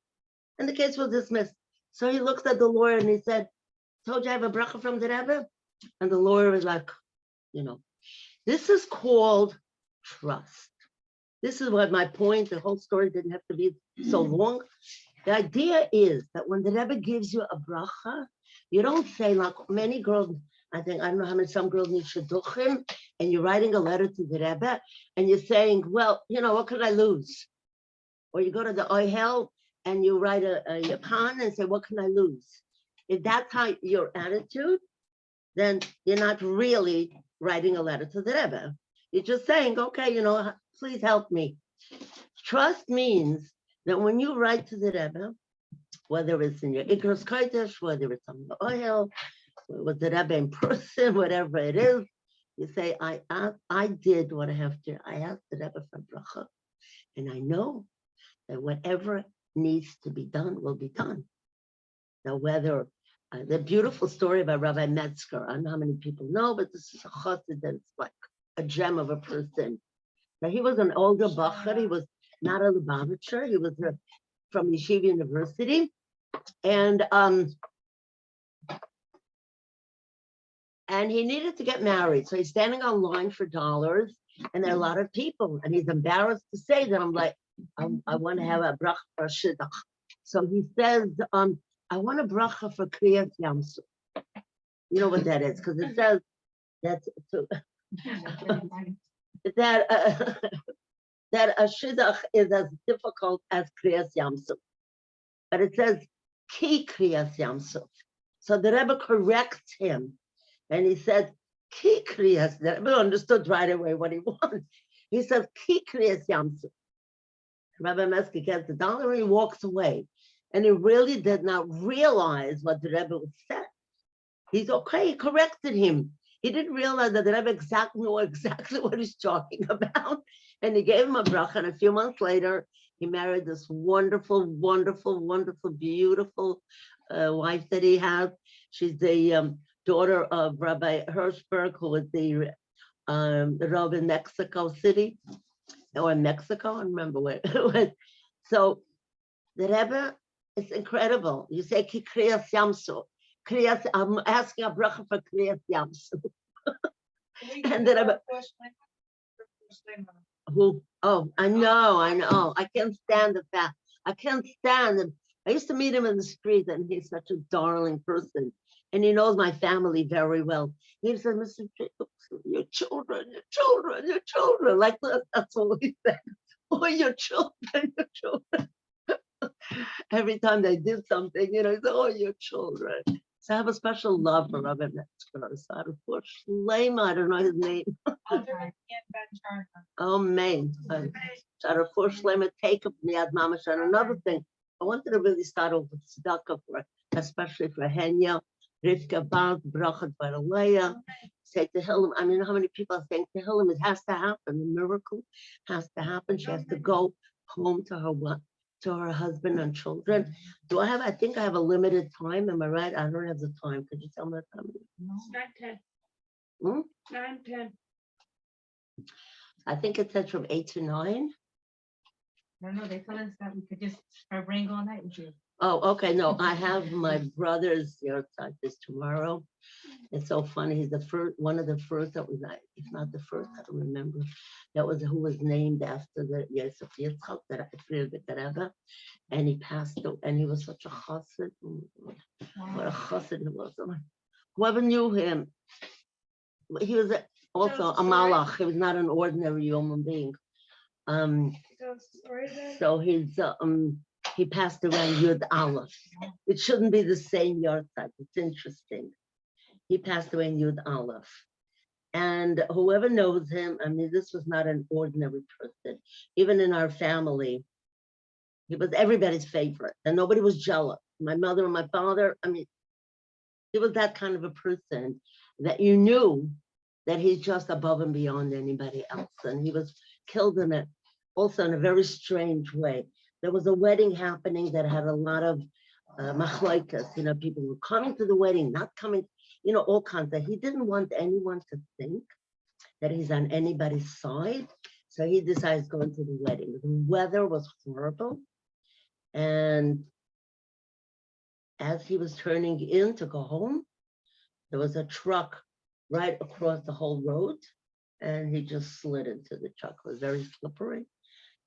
And the case was dismissed. So he looks at the lawyer and he said, told you I have a bracha from the Rebbe? And the lawyer was like, this is called trust. This is what my point, the whole story didn't have to be so long. The idea is that when the Rebbe gives you a bracha, you don't say, like many girls, I don't know how many, some girls need shidduchim, and you're writing a letter to the Rebbe, and you're saying, well, what could I lose? Or you go to the Ohel, and you write a yapan and say, what can I lose? If that's how your attitude, then you're not really writing a letter to the Rebbe. You're just saying, okay, please help me. Trust means that when you write to the Rebbe, whether it's in your Ikros Kodesh, whether it's on the Ohel, with the Rebbe in person, whatever it is, you say, I did what I have to. I asked the Rebbe for bracha, and I know that whatever needs to be done will be done. Now, whether the beautiful story about Rabbi Metzger, I don't know how many people know, but this is a chassid that's like a gem of a person. Now, he was an older bacher. He was not a Lubavitcher. He was from Yeshiva University. And and he needed to get married. So he's standing on line for dollars, and there are a lot of people, and he's embarrassed to say that. I'm like, I want to have a bracha for shidduch. So he says, I want a bracha for kriyas yamsuf. You know what that is? Because it says that that a shidduch is as difficult as kriyas yamsuf, but it says ki kriyas yamsuf. So the Rebbe corrects him, and he said ki kriyas. The Rebbe understood right away what he wanted. He says ki kriyas yamsuf. Rabbi Meski gets the dollar and he walks away, and he really did not realize what the Rebbe said. He's okay. He corrected him. He didn't realize that the Rebbe knew exactly what he's talking about. And he gave him a bracha. And a few months later, he married this wonderful, wonderful, wonderful, beautiful wife that he has. She's the daughter of Rabbi Hirschberg, who was the Rebbe in Mexico City, or in Mexico. I don't remember where it was. So the Rebbe is incredible. You say ki kriyas yamsuf. Kriyas, I'm asking a bracha for kriyas yamsuf. And then who? Oh, I know. I can't stand the fact. I can't stand him. I used to meet him in the street, and he's such a darling person. And he knows my family very well. He said, Mr. Jacobson, your children, your children, your children. Like that's all he said. Oh, your children, your children. Every time they did something, he said, oh, your children. So I have a special love for Rebbe and Rebbetzin. I don't know his name. Oh, man. Sharafor Shlema, take up Miyad Mamash. And another thing, I wanted to really start off with tzedakah, especially for Henya, Rivka Baz, Brachat Baraleya, say Tehillim. I mean, how many people are saying Tehillim? It has to happen. The miracle has to happen. She has to go home to her husband and children. I think I have a limited time. Am I right? I don't have the time. Could you tell me the time? No. 9:10. Hmm? 9:10. I think it says from 8 to 9. No, they told us that we could just bring all night with you. Oh, okay. No, I have my brother's yertzeit this tomorrow. It's so funny. He's one of the first that was, if not the first, I don't remember. That was who was named after the Tzivia Jacobson, that Frierdiker Rebbe, and he passed away. And he was such a chassid. What a chassid he was. Whoever knew him, he was also a malach. He was not an ordinary human being. So he passed away in Yud Aleph. It shouldn't be the same yertzeit. It's interesting. He passed away in Yud Aleph. And whoever knows him, I mean, this was not an ordinary person. Even in our family, he was everybody's favorite, and nobody was jealous. My mother and my father, I mean, he was that kind of a person that you knew that he's just above and beyond anybody else. And he was killed also in a very strange way. There was a wedding happening that had a lot of machlokes. People were coming to the wedding, not coming, all kinds of. He didn't want anyone to think that he's on anybody's side. So he decides going to the wedding. The weather was horrible. And as he was turning in to go home, there was a truck right across the whole road. And he just slid into the truck. It was very slippery.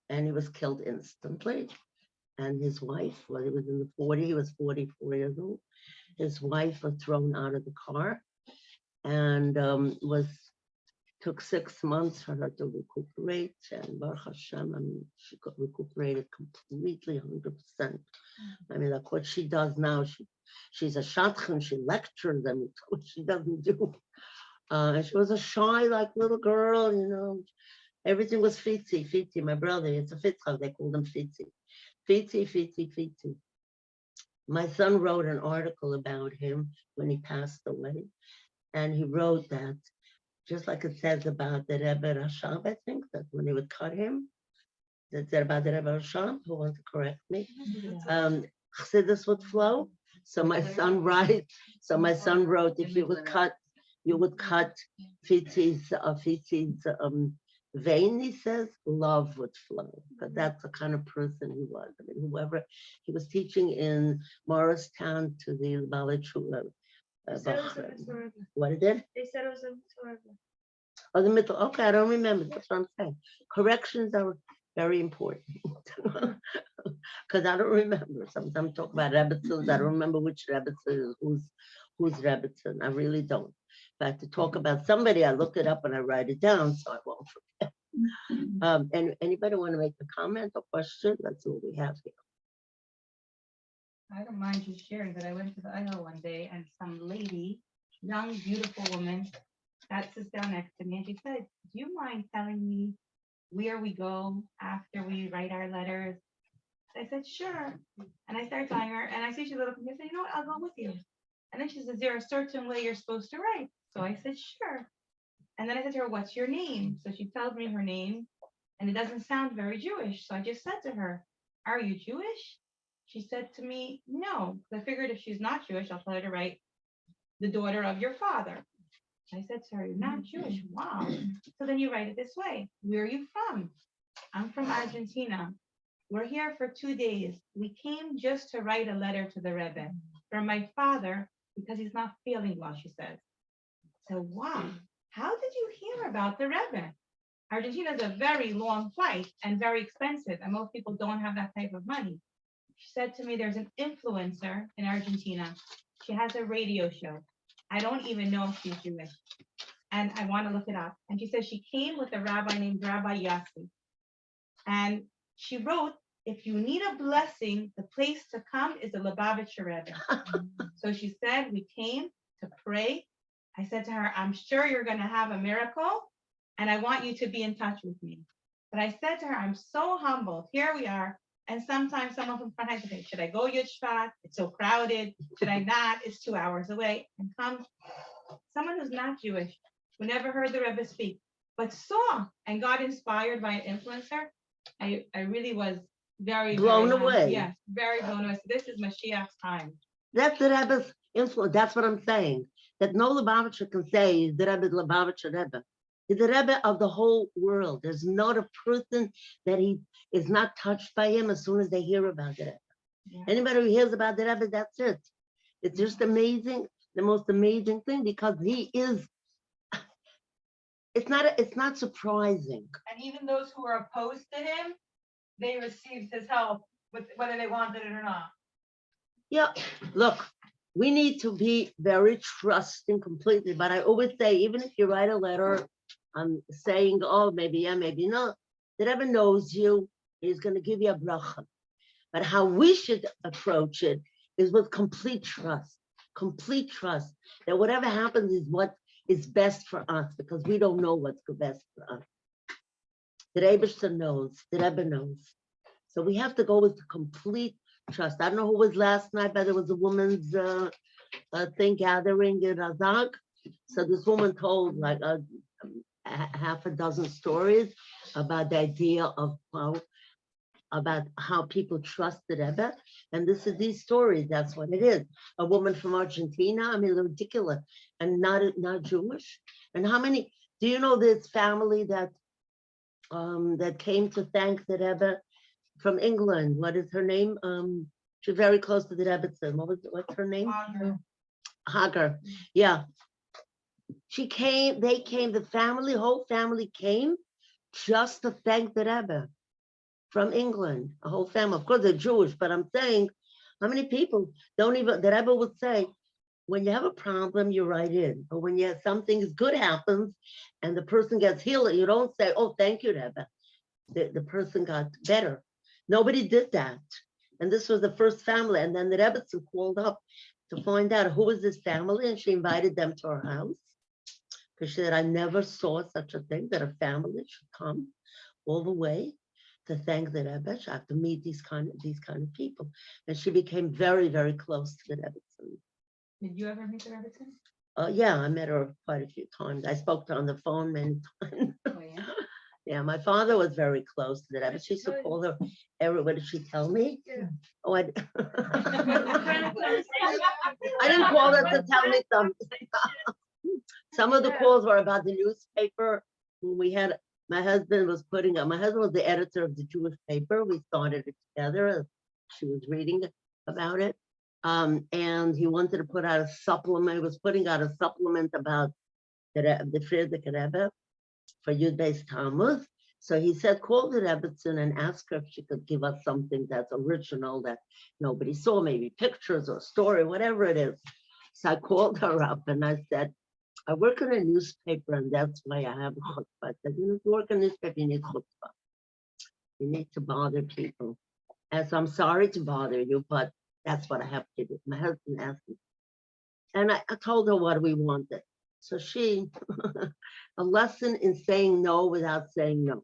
And he was killed instantly. And his wife, well, he was in the 40s, he was 44 years old. His wife was thrown out of the car and took 6 months for her to recuperate. And Baruch Hashem, I mean, she got recuperated completely, 100%. I mean, like what she does now, she's a shadchan, she lectures, I mean, what she doesn't do. And she was a shy, little girl, Everything was Fitzi, my brother, it's a Fitzchak, they called him Fitzi. Fitzi. My son wrote an article about him when he passed away. And he wrote that, just like it says about the Rebbe Rashab, I think, that when they would cut him, that said about the Rebbe Rashab, who wants to correct me, Chassidus would flow. So my son wrote, if you would cut Fitzi's vein, he says, love would flow. But that's the kind of person he was. I mean, he was teaching in Morristown to the Ballet What is it? They said it was a Torah. Oh, the mitzvah. Okay, I don't remember. That's what I'm saying. Corrections are very important. Because I don't remember. Sometimes talk about Rebbetzins. I don't remember which Rebbetzin is who's Rebbetzin. I really don't. But to talk about somebody, I look it up and I write it down so I won't forget. And anybody want to make a comment or question? That's all we have here. I don't mind you sharing, but I went to the Idaho one day and some lady, young, beautiful woman, that sits down next to me and she said, do you mind telling me where we go after we write our letters? I said, sure. And I started telling her, and I see she's a little confused. I said, you know what, I'll go with you. And then she says, is there a certain way you're supposed to write? So I said, sure. And then I said to her, what's your name? So she tells me her name, and it doesn't sound very Jewish. So I just said to her, are you Jewish? She said to me, no. I figured if she's not Jewish, I'll tell her to write the daughter of your father. I said to her, you're not Jewish. Wow. So then you write it this way. Where are you from? I'm from Argentina. We're here for 2 days. We came just to write a letter to the Rebbe from my father because he's not feeling well, she says. So, wow, how did you hear about the Rebbe? Argentina is a very long flight and very expensive, and most people don't have that type of money. She said to me, there's an influencer in Argentina. She has a radio show. I don't even know if she's Jewish, and I want to look it up. And she says she came with a rabbi named Rabbi Yossi. And she wrote, if you need a blessing, the place to come is the Lubavitcher Rebbe. So she said, we came to pray. I said to her, I'm sure you're going to have a miracle, and I want you to be in touch with me. But I said to her, I'm so humbled. Here we are. And sometimes someone from front has to say, should I go Shvat? It's so crowded. Should I not? It's 2 hours away. And comes someone who's not Jewish, who never heard the Rebbe speak, but saw and got inspired by an influencer. I really was very Blown very, away. Yes, very blown away. So this is Mashiach's time. That's the Rebbe's influence. That's what I'm saying. That no Lubavitcher can say the Rebbe is Lubavitcher Rebbe. He's the Rebbe of the whole world. There's not a person that he is not touched by him as soon as they hear about the Rebbe. Yeah. Anybody who hears about the Rebbe, that's it. It's just amazing, the most amazing thing, because he is. It's not surprising. And even those who are opposed to him, they received his help, whether they wanted it or not. Yeah, look, we need to be very trusting completely. But I always say, even if you write a letter, saying, oh, maybe yeah, maybe not, the Rebbe knows you. He's going to give you a bracha. But how we should approach it is with complete trust that whatever happens is what is best for us, because we don't know what's the best for us. The Rebbe knows, the Rebbe knows. So we have to go with complete trust. I don't know who was last night, but there was a woman's thing gathering in Razak. So this woman told like half a dozen stories about the idea of how people trust the Rebbe. And this is these stories, that's what it is. A woman from Argentina, I mean, ridiculous, and not Jewish. And how many, do you know this family that came to thank the Rebbe from England? What is her name? She's very close to the Rebbetzin. What's her name? Hagar. Yeah. She came, they came, the whole family came just to thank the Rebbe from England, a whole family. Of course, they're Jewish, but I'm saying, how many people don't even, the Rebbe would say, when you have a problem, you write in. Or when you have something good happens and the person gets healed, you don't say, oh, thank you, Rebbe. The person got better. Nobody did that. And this was the first family. And then the Rebbetzin called up to find out who was this family, and she invited them to her house. Because she said, I never saw such a thing, that a family should come all the way to thank the Rebbe. She had to meet these kind of people. And she became very, very close to the Rebbetzin. Did you ever meet the Rebbetzin? Yeah, I met her quite a few times. I spoke to her on the phone many times. Oh, yeah. Yeah, my father was very close to the Rebbe. She used to call her what did she tell me? Yeah. Oh, I didn't call her to tell me something. Some of the calls were about the newspaper. When we had, my husband was the editor of the Jewish paper. We started it together. She was reading about it. And he wanted to put out a supplement. He was putting out a supplement about the Frierdiker Rebbe for Yud-based Talmud. So he said, call the Rebbetzin and ask her if she could give us something that's original that nobody saw, maybe pictures or story, whatever it is. So I called her up and I said, I work in a newspaper and that's why I have a chutzpah. I said, you know, to work in a newspaper, you need chutzpah. You need to bother people. And so I'm sorry to bother you, but that's what I have to do. My husband asked me. And I told her what we wanted. So she, a lesson in saying no without saying no.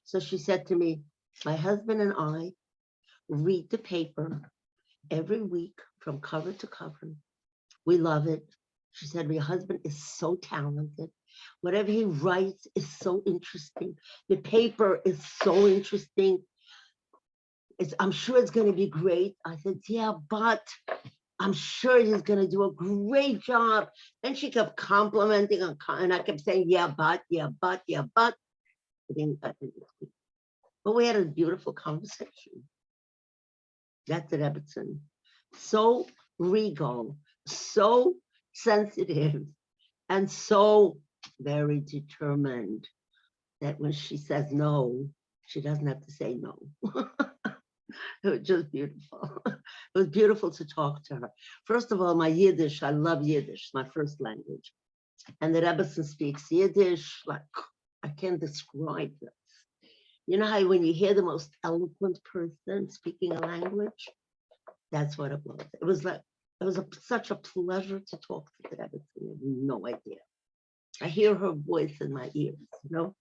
So she said to me, my husband and I read the paper every week from cover to cover. We love it. She said, your husband is so talented. Whatever he writes is so interesting. The paper is so interesting. I'm sure it's going to be great. I said, yeah, but I'm sure he's going to do a great job. And she kept complimenting, and I kept saying, yeah, but. But we had a beautiful conversation. That's the Rebbetzin. So regal, so sensitive, and so very determined that when she says no, she doesn't have to say no. It was just beautiful. It was beautiful to talk to her. First of all, my Yiddish, I love Yiddish, my first language. And the Rebbetzin speaks Yiddish, like, I can't describe this. You know how when you hear the most eloquent person speaking a language? That's what it was. It was like, it was such a pleasure to talk to the Rebbetzin. You have no idea. I hear her voice in my ears, you know?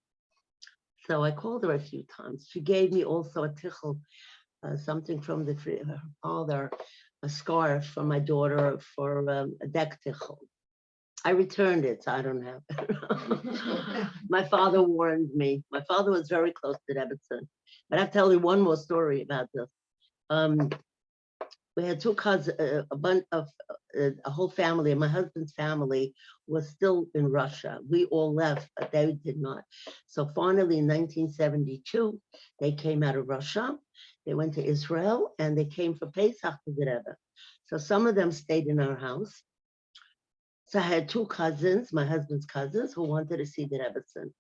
So I called her a few times. She gave me also a tichel, something from her father, a scarf from my daughter for a deck tichel. I returned it, so I don't have it. My father warned me. My father was very close to Rebbetzin. But I'll tell you one more story about this. We had two cousins, a bunch of a whole family, and my husband's family was still in Russia. We all left, but they did not. So finally, in 1972, they came out of Russia. They went to Israel, and they came for Pesach to the Rebbe. So some of them stayed in our house. So I had two cousins, my husband's cousins, who wanted to see the Rebbetzin.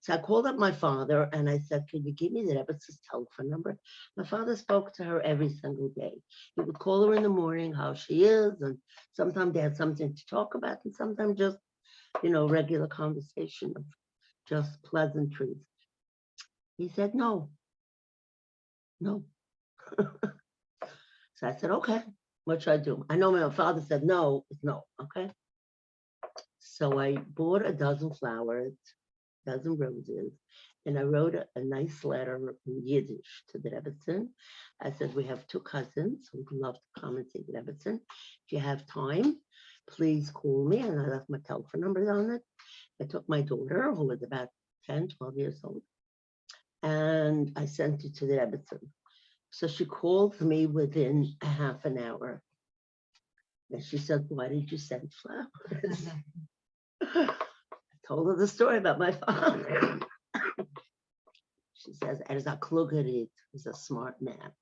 So I called up my father and I said, can you give me the Rebbetz's telephone number? My father spoke to her every single day. He would call her in the morning, how she is, and sometimes they had something to talk about, and sometimes just, you know, regular conversation of just pleasantries. He said, no. So I said, okay, what should I do? I know my father said no is no, okay? So I bought a dozen flowers, dozen roses, and I wrote a nice letter in Yiddish to the Rebbetzin. I said, we have two cousins who would love to come and see the Rebbetzin. If you have time, please call me. And I left my telephone number on it. I took my daughter, who was about 10, 12 years old, and I sent it to the Rebbetzin. So she called me within a half an hour. And she said, why did you send flowers? I told her the story about my father. She says, as a klugerit, he's a smart man.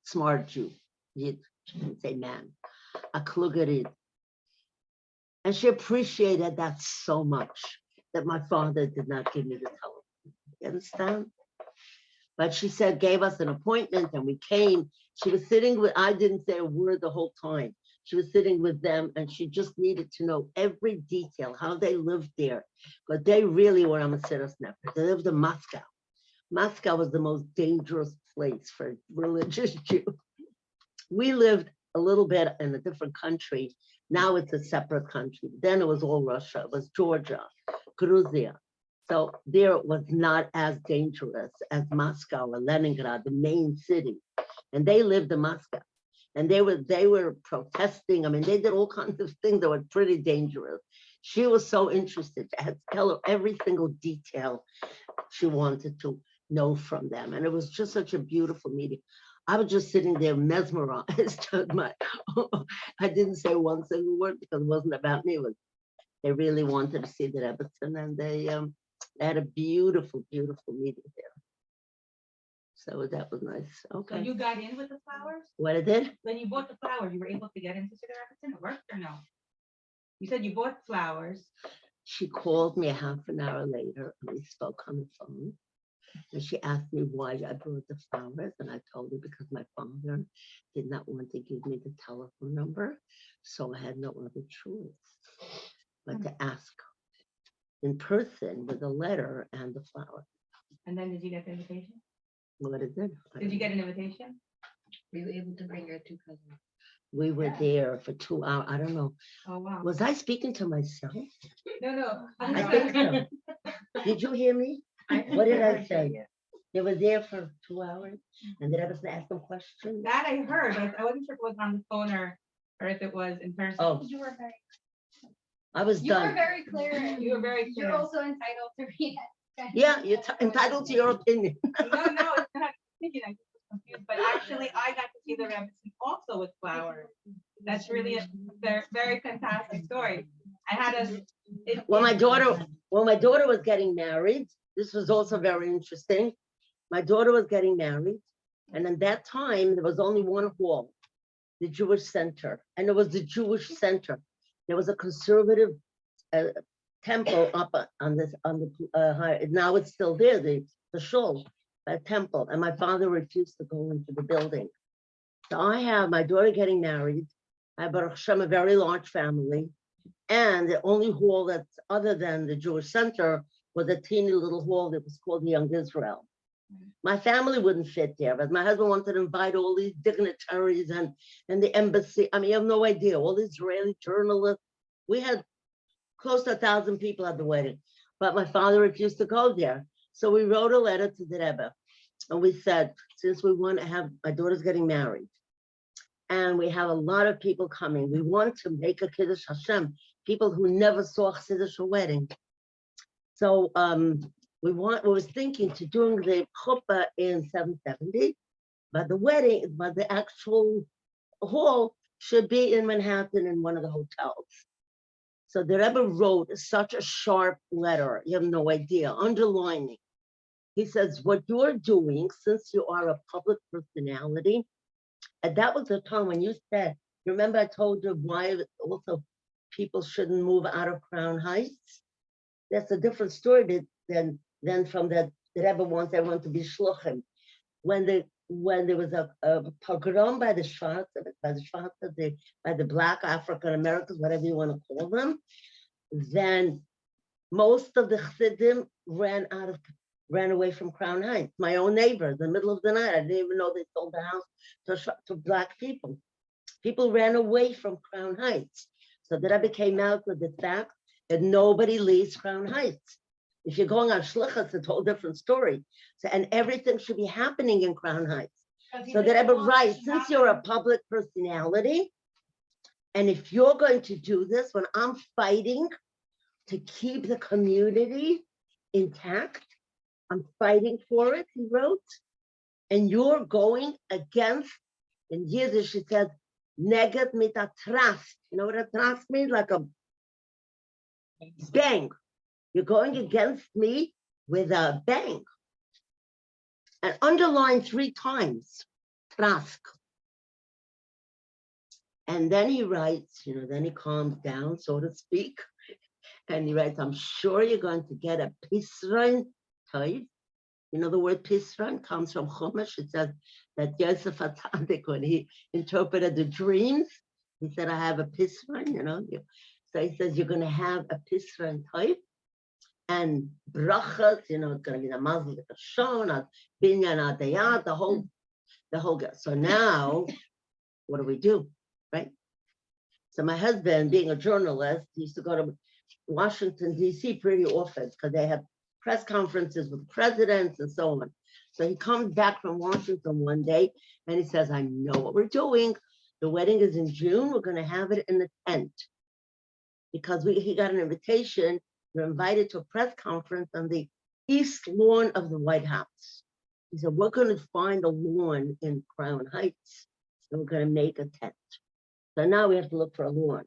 Smart Jew. She didn't say man. A klugerit. And she appreciated that so much that my father did not give me the telephone. You understand? But she said, gave us an appointment and we came. She was sitting with, I didn't say a word the whole time. She was sitting with them and she just needed to know every detail, how they lived there. But they really were a Mesiras Nefesh. They lived in Moscow. Moscow was the most dangerous place for a religious Jew. We lived a little bit in a different country. Now it's a separate country. Then it was all Russia. It was Georgia, Georgia. So there it was not as dangerous as Moscow or Leningrad, the main city. And they lived in Moscow. And they were protesting. I mean, they did all kinds of things that were pretty dangerous. She was so interested. I had to tell her every single detail she wanted to know from them. And it was just such a beautiful meeting. I was just sitting there mesmerized. I didn't say one single word because it wasn't about me. They really wanted to see the Rebbetzin, and they had a beautiful, beautiful meeting there. So that was nice. So Okay. you got in with the flowers? What I did? When you bought the flowers, you were able to get into Tzivia Jacobson? It worked or no? You said you bought flowers. She called me a half an hour later and we spoke on the phone. And she asked me why I brought the flowers. And I told her because my father did not want to give me the telephone number. So I had no other choice but to ask in person with a letter and the flower. And then did you get the invitation? What is it? Did you get an invitation? Were you able to bring your two cousins? We were Yeah. there for 2 hours. I don't know. Oh, wow. Was I speaking to myself? No. I think so. Did you hear me? What did I say? They were there for 2 hours and did I ever ask them questions? That I heard, but I wasn't sure if it was on the phone or if it was in person. Oh, You were very, I was you were done. very clear. and You were very You're clear. also entitled to read it. Yeah, you're entitled to your opinion. No, it's not thinking, I just was confused, but actually I got to see the Rebbetzin also with flowers. That's really a very fantastic story. I had a. When my daughter was getting married, this was also very interesting. My daughter was getting married, and at that time there was only one hall, the Jewish Center, and it was the Jewish Center. There was a conservative temple up on the high. Now it's still there, the shul, temple, and my father refused to go into the building. So I have my daughter getting married. I have Baruch Hashem, a very large family. And the only hall that's other than the Jewish Center was a teeny little hall that was called the Young Israel. My family wouldn't fit there, but my husband wanted to invite all these dignitaries and the embassy. I mean, you have no idea, all the Israeli journalists. We had close to 1,000 people at the wedding, but my father refused to go there. So we wrote a letter to the Rebbe and we said, since we want to have, my daughter's getting married and we have a lot of people coming, we want to make a Kiddush Hashem, people who never saw a Kiddush wedding. So we was thinking to doing the chuppah in 770, but the actual hall should be in Manhattan in one of the hotels. So the Rebbe wrote such a sharp letter, you have no idea, underlining. He says, what you're doing, since you are a public personality, and that was the time when you said, remember I told you why also people shouldn't move out of Crown Heights? That's a different story than from that the Rebbe wants everyone to be shluchim. When there was a pogrom by the Shvat, by the Black African Americans, whatever you want to call them, then most of the Chassidim ran away from Crown Heights. My own neighbors, in the middle of the night, I didn't even know they sold the house to Black people. People ran away from Crown Heights. So the Rebbe came out with the fact that nobody leaves Crown Heights. If you're going on shlichus, it's a whole different story. So, and everything should be happening in Crown Heights. So the Rebbe writes, since you're a public personality, and if you're going to do this, when I'm fighting to keep the community intact, I'm fighting for it, he wrote, and you're going against, in Yiddish it says, neged mit a trast. You know what a trast means? Like a bang. You're going against me with a bang. And underline 3 times, trask. And then he writes, then he calms down, so to speak. And he writes, I'm sure you're going to get a pisron type. The word pisron comes from Chumash. It says that Yosef HaTzadik, when he interpreted the dreams, he said, I have a pisron, So he says, you're going to have a pisron type. And brachas, it's going to be the mazel shon, binyan adayat, the whole. So now, what do we do, right? So my husband, being a journalist, he used to go to Washington, D.C. pretty often because they have press conferences with presidents and so on. So he comes back from Washington one day and he says, I know what we're doing. The wedding is in June. We're going to have it in the tent because he got an invitation. We're invited to a press conference on the east lawn of the White House. He said, we're going to find a lawn in Crown Heights and we're going to make a tent. So now we have to look for a lawn.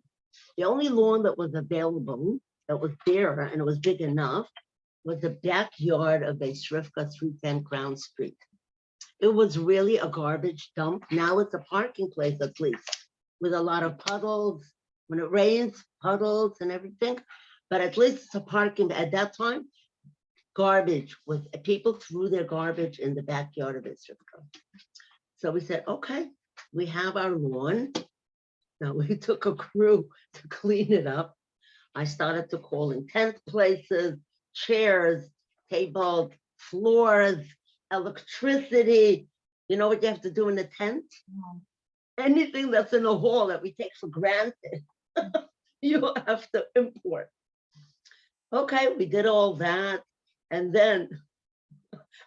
The only lawn that was available, that was there and it was big enough, was the backyard of a Shrifka 310 Crown Street. It was really a garbage dump. Now it's a parking place at least, with a lot of puddles. When it rains, puddles and everything. But at least it's a parking. At that time, garbage with people threw their garbage in the backyard of Israel. So we said, okay, we have our lawn. Now we took a crew to clean it up. I started to call in tent places, chairs, tables, floors, electricity. You know what you have to do in a tent? Anything that's in a hall that we take for granted, you have to import. Okay, we did all that. And then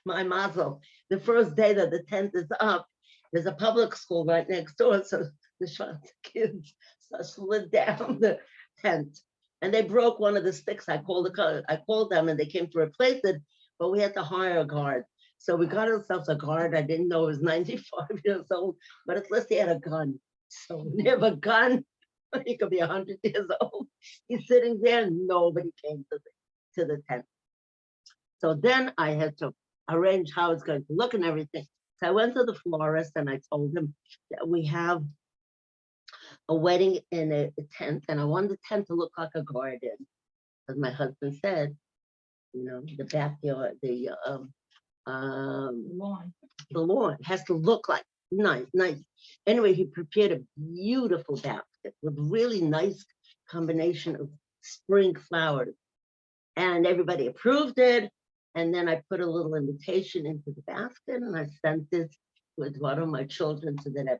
my mazel, the first day that the tent is up, there's a public school right next door. So the Shvat kids slid down the tent and they broke one of the sticks. I called them and they came to replace it, but we had to hire a guard. So we got ourselves a guard. I didn't know he was 95 years old, but at least he had a gun. So when you have a gun, he could be 100 years old. He's sitting there and nobody came to the tent. So then I had to arrange how it's going to look and everything. So I went to the florist and I told him that we have a wedding in a tent and I want the tent to look like a garden. As my husband said, you know, the backyard, the lawn has to look like nice. Anyway, he prepared a beautiful basket with really nice combination of spring flowers. And everybody approved it. And then I put a little invitation into the basket and I sent this with one of my children to the Rebbe.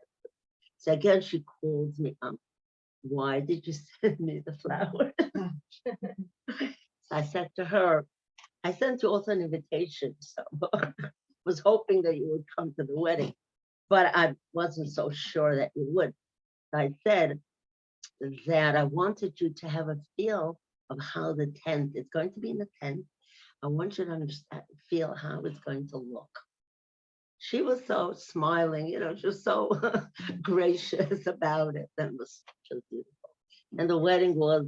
So again, she calls me, why did you send me the flowers? I said to her, I sent you also an invitation. So I was hoping that you would come to the wedding, but I wasn't so sure that you would. I said that I wanted you to have a feel of how the tent is going to be in the tent. I want you to understand, feel how it's going to look. She was so smiling, you know, just so gracious about it. That was just beautiful. And the wedding was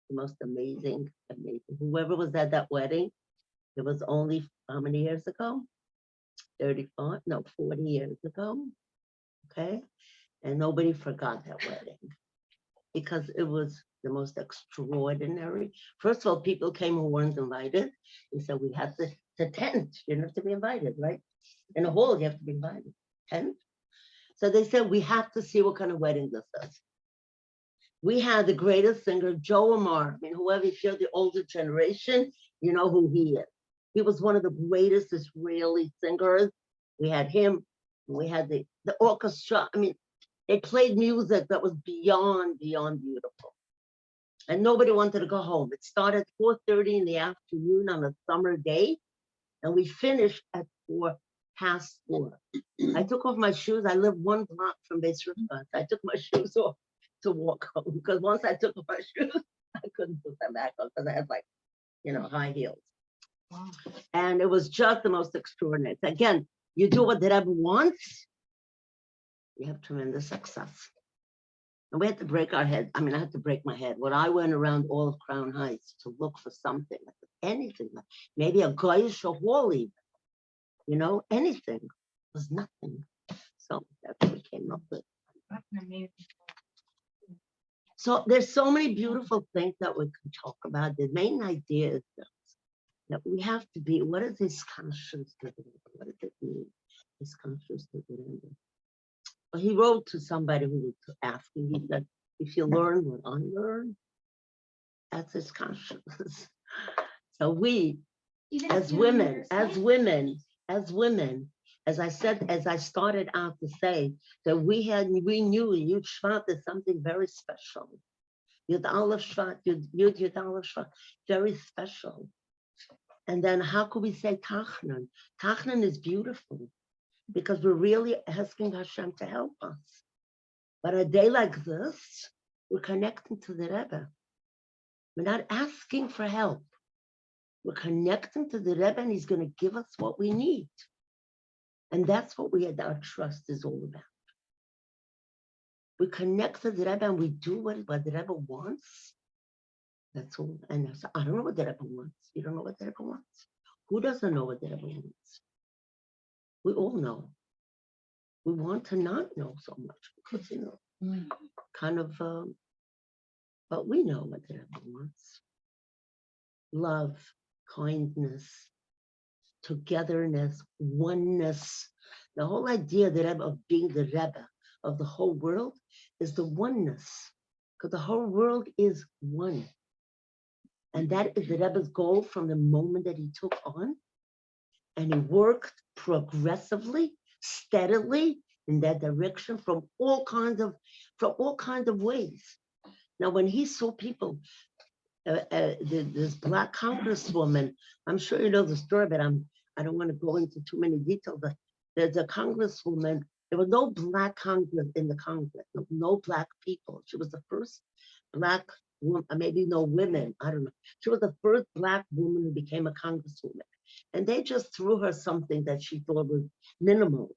the most amazing. Whoever was at that wedding, it was only how many years ago? 35, no, 40 years ago. Okay. And nobody forgot that wedding because it was the most extraordinary. First of all, people came who weren't invited. They said, we have the tent. You don't have to be invited, right? In a hall, you have to be invited. Tent. So they said, we have to see what kind of wedding this is. We had the greatest singer, Joe Amar. I mean, whoever, if you're the older generation, you know who he is. He was one of the greatest Israeli singers. We had him. We had the orchestra. I mean, they played music that was beyond beautiful. And nobody wanted to go home. It started at 4:30 in the afternoon on a summer day. And we finished at 4:04. I took off my shoes. I live 1 block from Beis Rivka. I took my shoes off to walk home because once I took off my shoes, I couldn't put them back on because I had like, you know, high heels. Wow. And it was just the most extraordinary. Again, you do what the Rebbe wants, you have tremendous success. And we had to break our head. I mean, I had to break my head. When I went around all of Crown Heights to look for something, anything, maybe a goyish or hall even, you know, anything, it was nothing. So that's what we came up with. That's amazing. So there's so many beautiful things that we can talk about. The main idea is that we have to be, what is this conscious? What does it mean? This conscious. Well, he wrote to somebody who was asking, he said, if you learn what I learned, that's his consciousness. So we, as women, as I said, as I started out to say, that we knew Yud Shvat is something very special. Yud Aleph Shvat, Yud Aleph Shvat, very special. And then how could we say Tachnan? Tachnan is beautiful because we're really asking Hashem to help us. But a day like this, we're connecting to the Rebbe. We're not asking for help. We're connecting to the Rebbe and he's going to give us what we need. And that's what our trust is all about. We connect to the Rebbe and we do what the Rebbe wants. That's all. And I don't know what the Rebbe wants. You don't know what the Rebbe wants. Who doesn't know what the Rebbe wants? We all know. We want to not know so much because, kind of, but we know what the Rebbe wants. Love, kindness, togetherness, oneness. The whole idea of being the Rebbe of the whole world is the oneness, because the whole world is one. And that is the Rebbe's goal from the moment that he took on. And he worked progressively, steadily in that direction from all kinds of ways. Now, when he saw people, this black congresswoman, I'm sure you know the story, but I don't want to go into too many details. But there's a congresswoman. There were no black Congress in the Congress, no black people. She was the first black woman, maybe no women, I don't know. She was the first black woman who became a congresswoman. And they just threw her something that she thought was minimal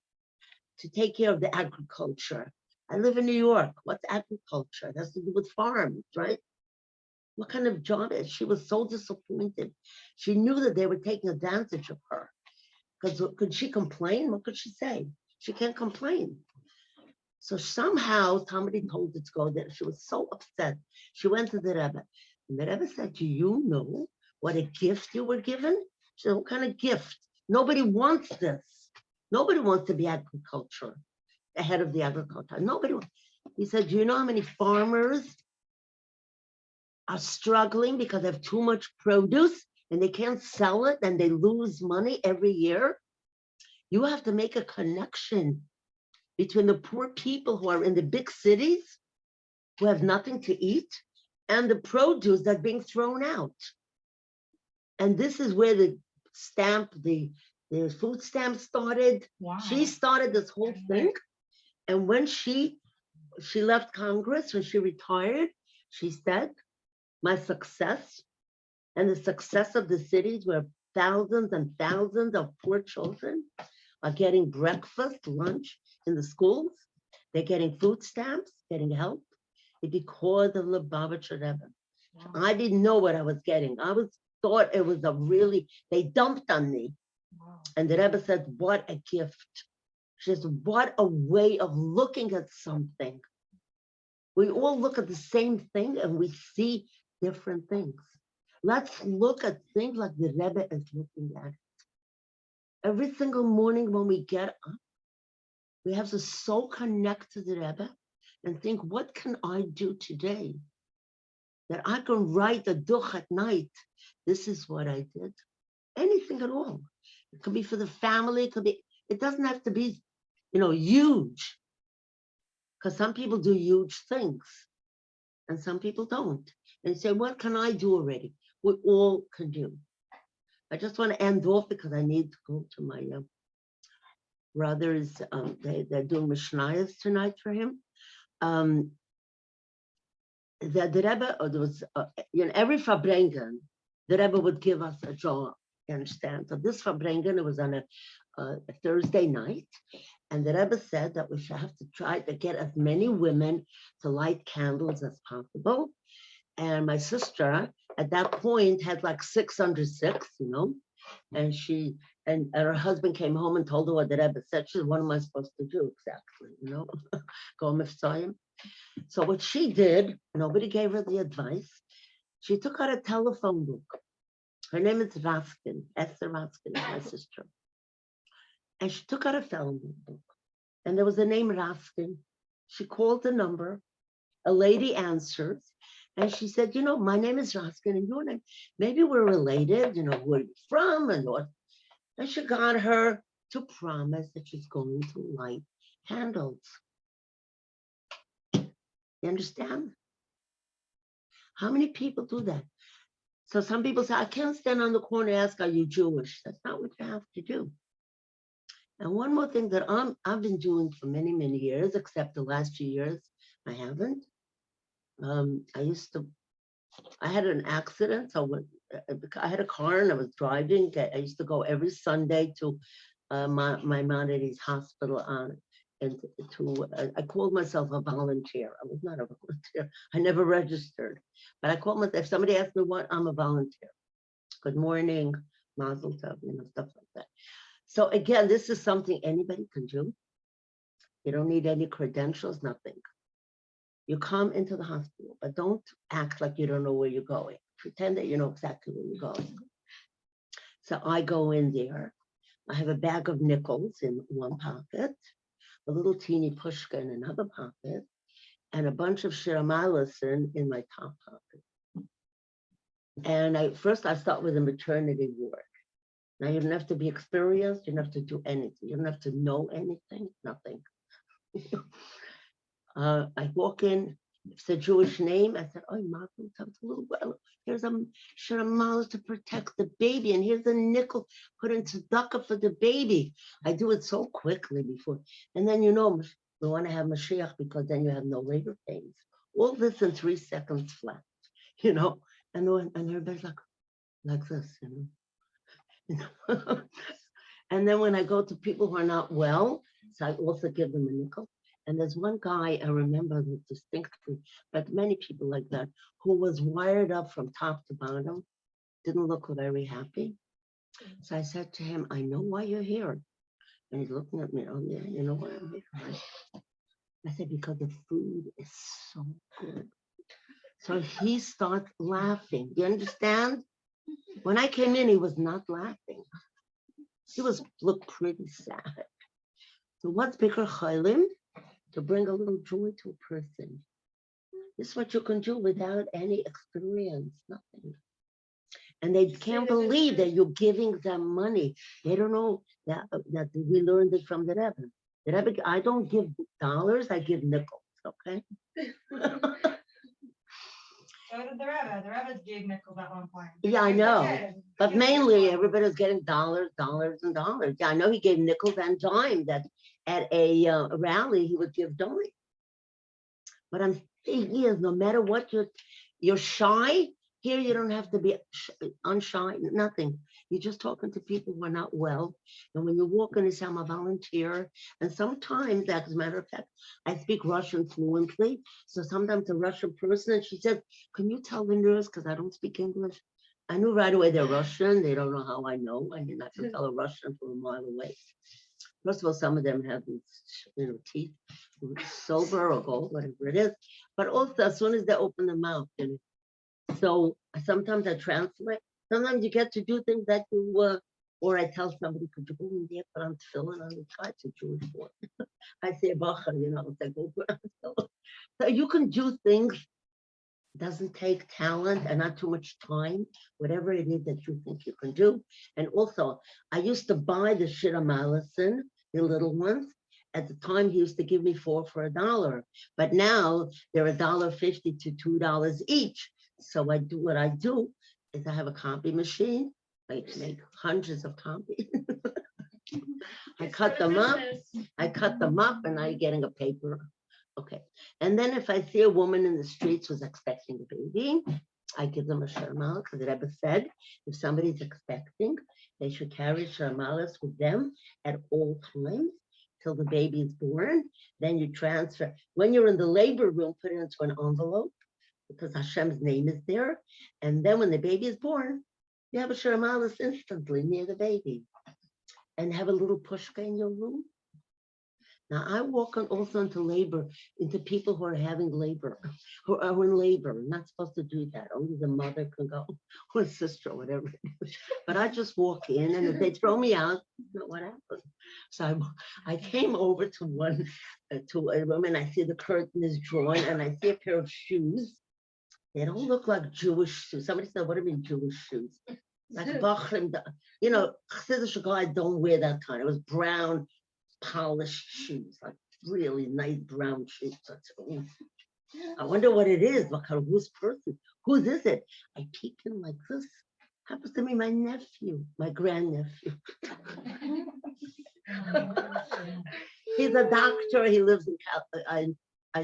to take care of the agriculture. I live in New York. What's agriculture? It has to do with farms, right? What kind of job is? She was so disappointed. She knew that they were taking advantage of her. Because could she complain? What could she say? She can't complain. So somehow somebody told her to go there. She was so upset. She went to the Rebbe. And the Rebbe said, do you know what a gift you were given? She said, what kind of gift? Nobody wants this. Nobody wants to be agriculture, the head of the agriculture. Nobody wants. He said, do you know how many farmers are struggling because they have too much produce and they can't sell it and they lose money every year? You have to make a connection between the poor people who are in the big cities, who have nothing to eat, and the produce that's being thrown out. And this is where the food stamp started. Wow. She started this whole thing. And when she left Congress, when she retired, she said, my success and the success of the cities where thousands and thousands of poor children are getting breakfast, lunch in the schools, they're getting food stamps, getting help, it's because of Lubavitcher Rebbe. Wow. I didn't know what I was getting. Thought it was they dumped on me. Wow. And the Rebbe said, what a gift. She says, what a way of looking at something. We all look at the same thing and we see different things. Let's look at things like the Rebbe is looking at it. Every single morning when we get up, we have to so connect to the Rebbe and think, what can I do today? That I can write a duch at night. This is what I did. Anything at all. It could be for the family. It doesn't have to be, huge. Because some people do huge things and some people don't. And say, what can I do already? We all can do. I just want to end off because I need to go to my brothers. They're doing Mishnayos tonight for him. The Rebbe, there was, every Farbrengen, the Rebbe would give us a jar, you understand? So this Farbrengen, it was on a Thursday night, and the Rebbe said that we should have to try to get as many women to light candles as possible. And my sister, at that point, had like 6 under 6, and and her husband came home and told her what the Rebbe said. She said, what am I supposed to do exactly, Go Mitzrayim. So what she did, nobody gave her the advice. She took out a telephone book. Her name is Raskin, Esther Raskin, my sister. And she took out a phone book. And there was the name Raskin. She called the number. A lady answers. And she said, my name is Raskin and your name. Maybe we're related, where you're from and what. And she got her to promise that she's going to light candles. You understand? How many people do that? So some people say, I can't stand on the corner and ask, are you Jewish? That's not what you have to do. And one more thing that I've been doing for many, many years, except the last few years, I haven't. I had an accident. So I had a car and I was driving. I used to go every Sunday to Maimonides hospital I called myself a volunteer. I was not a volunteer. I never registered, but I called myself. If somebody asked me what, I'm a volunteer. Good morning, Mazel Tov, stuff like that. So again, this is something anybody can do. You don't need any credentials, nothing. You come into the hospital, but don't act like you don't know where you're going. Pretend that you know exactly where you're going. So I go in there. I have a bag of nickels in one pocket, a little teeny pushka in another pocket, and a bunch of shiramalas in my top pocket. And first I start with a maternity ward. Now you don't have to be experienced, you don't have to do anything, you don't have to know anything, nothing. I walk in, it's a Jewish name. I said, oh, Malcolm, here's a shiramal to protect the baby, and here's a nickel put into tzedakah for the baby. I do it so quickly before. And then, we want to have Mashiach because then you have no labor pains. All this in 3 seconds flat, and everybody's like this, And then when I go to people who are not well, so I also give them a nickel. And there's one guy I remember distinctly, but many people like that, who was wired up from top to bottom, didn't look very happy. So I said to him, I know why you're here. And he's looking at me, oh yeah, you know why I'm here. I said, because the food is so good. So he starts laughing. Do you understand? When I came in, he was not laughing. He looked pretty sad. So what's Bikur Chaylim? To bring a little joy to a person. This is what you can do without any experience, nothing. And they can't believe that you're giving them money. They don't know that we learned it from the Rebbe. The Rebbe, I don't give dollars, I give nickels, okay? So did the Rebbe. The Rebbe gave nickels at one point. Yeah, I know. But mainly everybody's getting dollars, dollars, and dollars. Yeah, I know he gave nickels and dime that at a rally he would give dime. But I'm saying is no matter what you're shy, here you don't have to be unshy, nothing. You're just talking to people who are not well. And when you walk in, you say, I'm a volunteer. And sometimes, as a matter of fact, I speak Russian fluently. So sometimes a Russian person, and she says, can you tell the nurse, because I don't speak English. I knew right away they're Russian. They don't know how I know. I mean, I can tell a Russian from a mile away. First of all, some of them have these, teeth, silver or gold, whatever it is. But also, as soon as they open their mouth, so sometimes I translate. Sometimes you get to do things that you, or I tell somebody, could you go in there, put on tefillin on the side, it's a Jewish word. I say, bacha, it's like, go put on tefillin. So you can do things. It doesn't take talent and not too much time, whatever it is that you think you can do. And also, I used to buy the shira malasin, the little ones. At the time, he used to give me 4 for $1, but now they're $1.50 to $2 each. So what I do is I have a copy machine. I make hundreds of copies. I cut them up, and I'm getting a paper. Okay. And then if I see a woman in the streets who's expecting a baby, I give them a sharmal, because the Rebbe said, if somebody's expecting, they should carry sharmalas with them at all times till the baby is born. Then you transfer. When you're in the labor room, put it into an envelope, because Hashem's name is there. And then when the baby is born, you have a sharmalas instantly near the baby. And have a little pushka in your room. Now I walk on also into labor, into people who are having labor, who are in labor. I'm not supposed to do that. Only the mother can go, or sister, or whatever. But I just walk in, and if they throw me out, that's not what happens. So I came over to a room, and I see the curtain is drawn, and I see a pair of shoes. They don't look like Jewish shoes. Somebody said, what do you mean Jewish shoes? Like Bachrim, Chassidish guys don't wear that kind. It was brown, polished shoes, like really nice brown shoes. I wonder what it is. What kind of whose person? Whose is it? I peek in like this. Happens to be my nephew, my grandnephew. He's a doctor. He lives in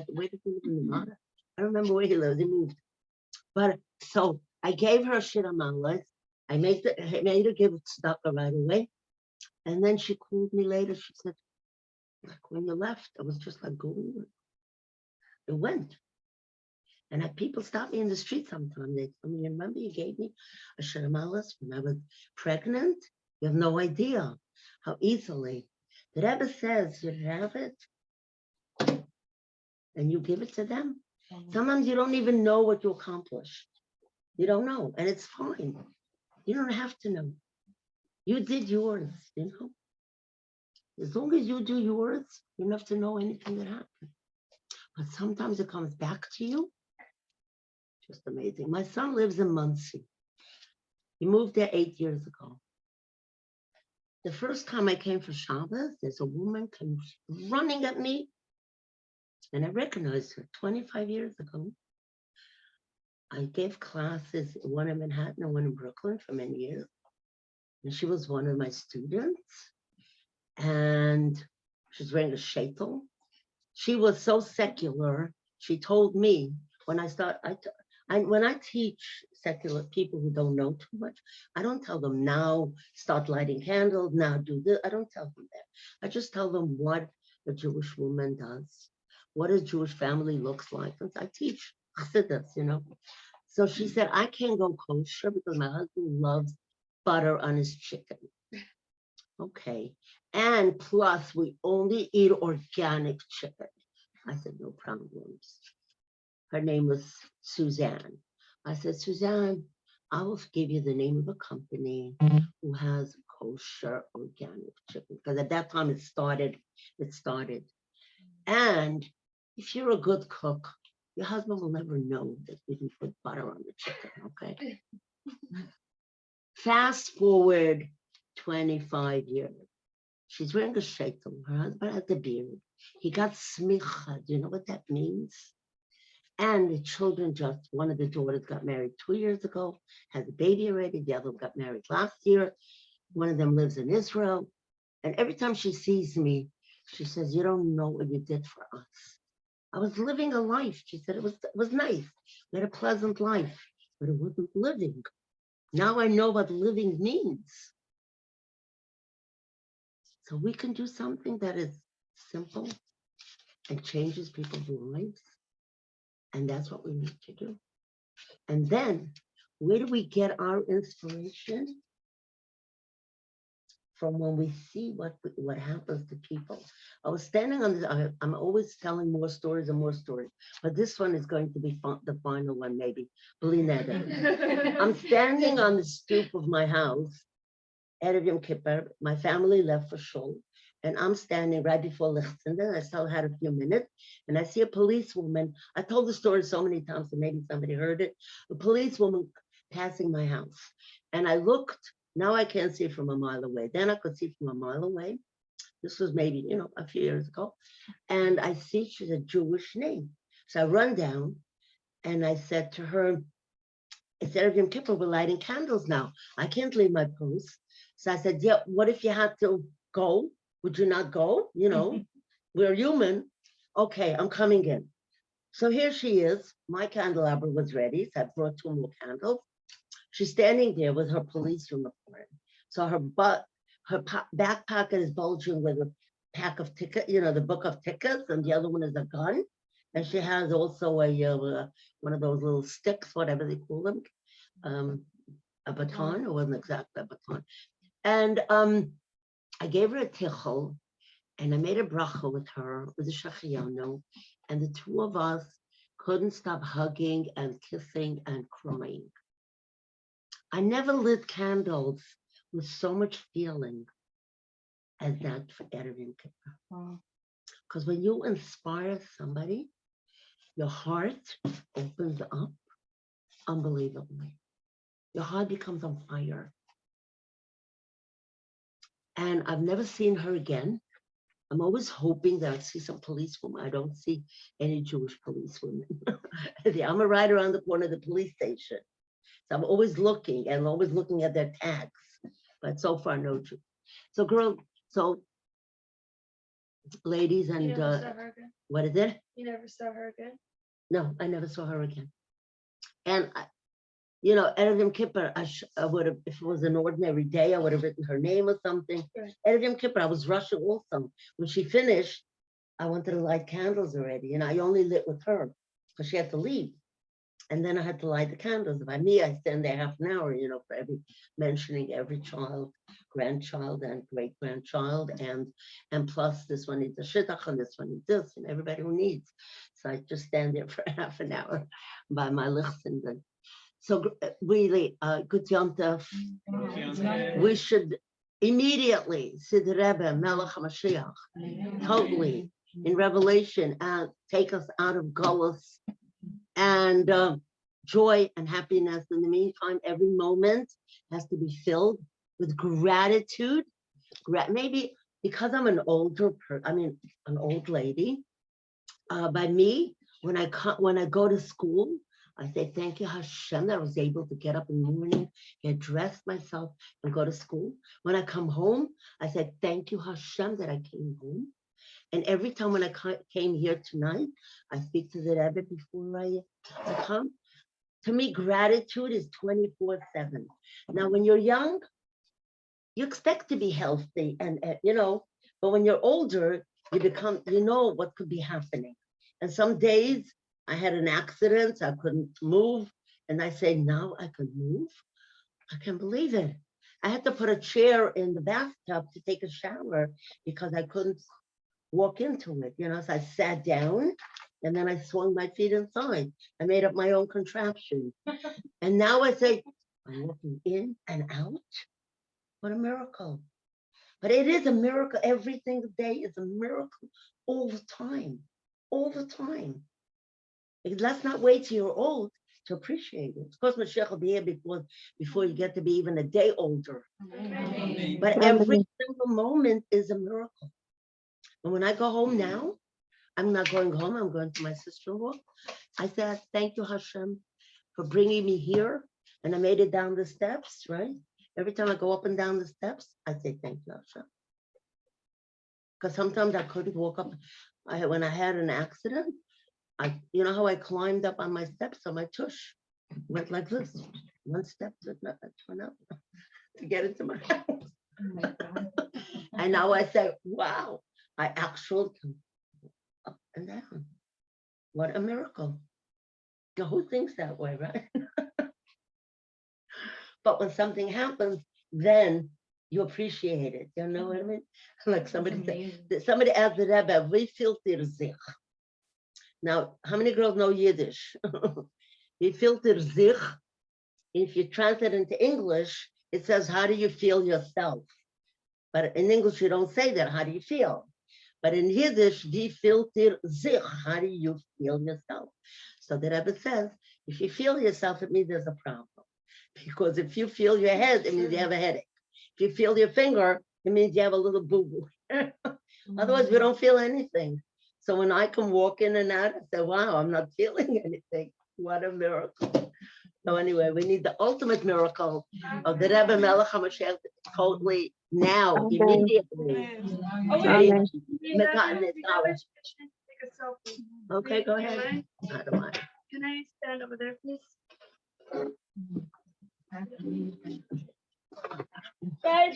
where did he live in Nevada? I don't remember where he lives. He moved. But so I gave her shit on my list. I made her give tzedakah right away. And then she called me later. She said, like when you left, I was just like going. It went. And people stop me in the street sometimes. They tell me, remember you gave me a shiramalas when I was pregnant? You have no idea. how easily. The Rebbe says you have it and you give it to them. Sometimes you don't even know what you accomplish. You don't know, and it's fine. You don't have to know. You did yours, As long as you do yours, you don't have to know anything that happened. But sometimes it comes back to you. Just amazing. My son lives in Muncie. He moved there 8 years ago. The first time I came for Shabbos, there's a woman came running at me, and I recognized her 25 years ago. I gave classes, one in Manhattan and one in Brooklyn for many years. And she was one of my students. And she's wearing a shaitel. She was so secular. She told me when when I teach secular people who don't know too much, I don't tell them now start lighting candles, now do this. I don't tell them that. I just tell them what a Jewish woman does, what a Jewish family looks like. And I teach chassidus, So she said, I can't go kosher because my husband loves butter on his chicken. Okay. And plus, we only eat organic chicken. I said, no problems. Her name was Suzanne. I said, Suzanne, I will give you the name of a company who has kosher organic chicken. Because at that time it started. And if you're a good cook, your husband will never know that you didn't put butter on the chicken, okay? Fast forward 25 years. She's wearing a shaitel. Her husband has a beard. He got smicha. Do you know what that means? And the children one of the daughters got married 2 years ago, has a baby already. The other one got married last year. One of them lives in Israel. And every time she sees me, she says, you don't know what you did for us. I was living a life. She said it was nice. We had a pleasant life, but it wasn't living. Now I know what living means. So we can do something that is simple and changes people's lives. And that's what we need to do. And then, where do we get our inspiration? From when we see what happens to people. I was standing on this, I'm always telling more stories and more stories, but this one is going to be the final one, maybe. Believe that. I'm standing on the stoop of my house, Erev Yom Kippur. My family left for shul, and I'm standing right before Lichtenberg. I still had a few minutes, and I see a policewoman. I told the story so many times, that maybe somebody heard it. A policewoman passing my house, and I looked. Now I can't see from a mile away. Then I could see from a mile away. This was maybe, a few years ago. And I see she's a Jewish name. So I run down and I said to her, it's Erev Yom Kippur, we're lighting candles now. I can't leave my post. So I said, yeah, what if you had to go? Would you not go? We're human. Okay, I'm coming in. So here she is. My candelabra was ready. So I brought 2 more candles. She's standing there with her police uniform. So her back pocket is bulging with a pack of tickets, the book of tickets, and the other one is a gun. And she has also one of those little sticks, whatever they call them, a baton. It wasn't exactly a baton. And I gave her a tichel, and I made a bracha with her, with a shachiyano, and the 2 of us couldn't stop hugging and kissing and crying. I never lit candles with so much feeling as that for Erev Yom Kippur. Because when you inspire somebody, your heart opens up unbelievably. Your heart becomes on fire. And I've never seen her again. I'm always hoping that I see some policewoman. I don't see any Jewish policewomen. I'm right around the corner of the police station. So I'm always looking at their tags, but so far no Jew. So ladies and You never saw her again? what is it? You never saw her again? No, I never saw her again. And Erev Yom Kippur, I would have, if it was an ordinary day, I would have written her name or something. Right. Erev Yom Kippur, I was rushing also. When she finished, I wanted to light candles already, and I only lit with her because she had to leave. And then I had to light the candles. By me, I stand there half an hour, for mentioning every child, grandchild, and great grandchild, and plus this one needs a shidduch, and this one needs this, and everybody who needs. So I just stand there for half an hour by my lichtenberg. So really, good Yom Tov. We should immediately see the Rebbe, Melech HaMashiach, totally in Revelation, take us out of Gullus and joy and happiness. In the meantime, every moment has to be filled with gratitude. Maybe because I'm an old lady. By me, when I go to school, I say, thank you, Hashem, that I was able to get up in the morning, get dressed myself, and go to school. When I come home, I say, thank you, Hashem, that I came home. And every time when I came here tonight, I speak to the Rebbe before I come. To me, gratitude is 24/7. Now, when you're young, you expect to be healthy, but when you're older, you become, what could be happening. And some days I had an accident, I couldn't move, and I say, now I can move. I can't believe it. I had to put a chair in the bathtub to take a shower because I couldn't walk into it, so I sat down and then I swung my feet inside. I made up my own contraption. And now I say, I'm walking in and out. What a miracle. But it is a miracle. Every single day is a miracle all the time. All the time. Let's not wait till you're old to appreciate it. Of course, Mashiach will be here before you get to be even a day older. But every single moment is a miracle. And when I go home now, I'm not going home, I'm going to my sister-in-law. I said, thank you, Hashem, for bringing me here. And I made it down the steps, right? Every time I go up and down the steps, I say, thank you, Hashem. Because sometimes I couldn't walk up. When I had an accident, you know how I climbed up on my steps, so my tush went like this. One step to another to get into my house. And now I say, wow, I actually can up and down. What a miracle. Now, who thinks that way, right? But when something happens, then you appreciate it. You know what I mean? Like somebody asked the Rebbe, "Wie fühlt sich?" Now, how many girls know Yiddish? Wie fühlt sich? If you translate into English, it says, how do you feel yourself? But in English, you don't say that. How do you feel? But in Yiddish, wie fühlt sich? How do you feel yourself? So the Rebbe says, if you feel yourself, it means there's a problem. Because if you feel your head, it means you have a headache. If you feel your finger, it means you have a little boo-boo. Otherwise, we don't feel anything. So when I can walk in and out, I say, wow, I'm not feeling anything. What a miracle. So anyway, we need the ultimate miracle of the Rebbe Melech HaMashiach totally now, immediately. Amen. Okay, go ahead. I don't mind. Can I stand over there, please? Guys,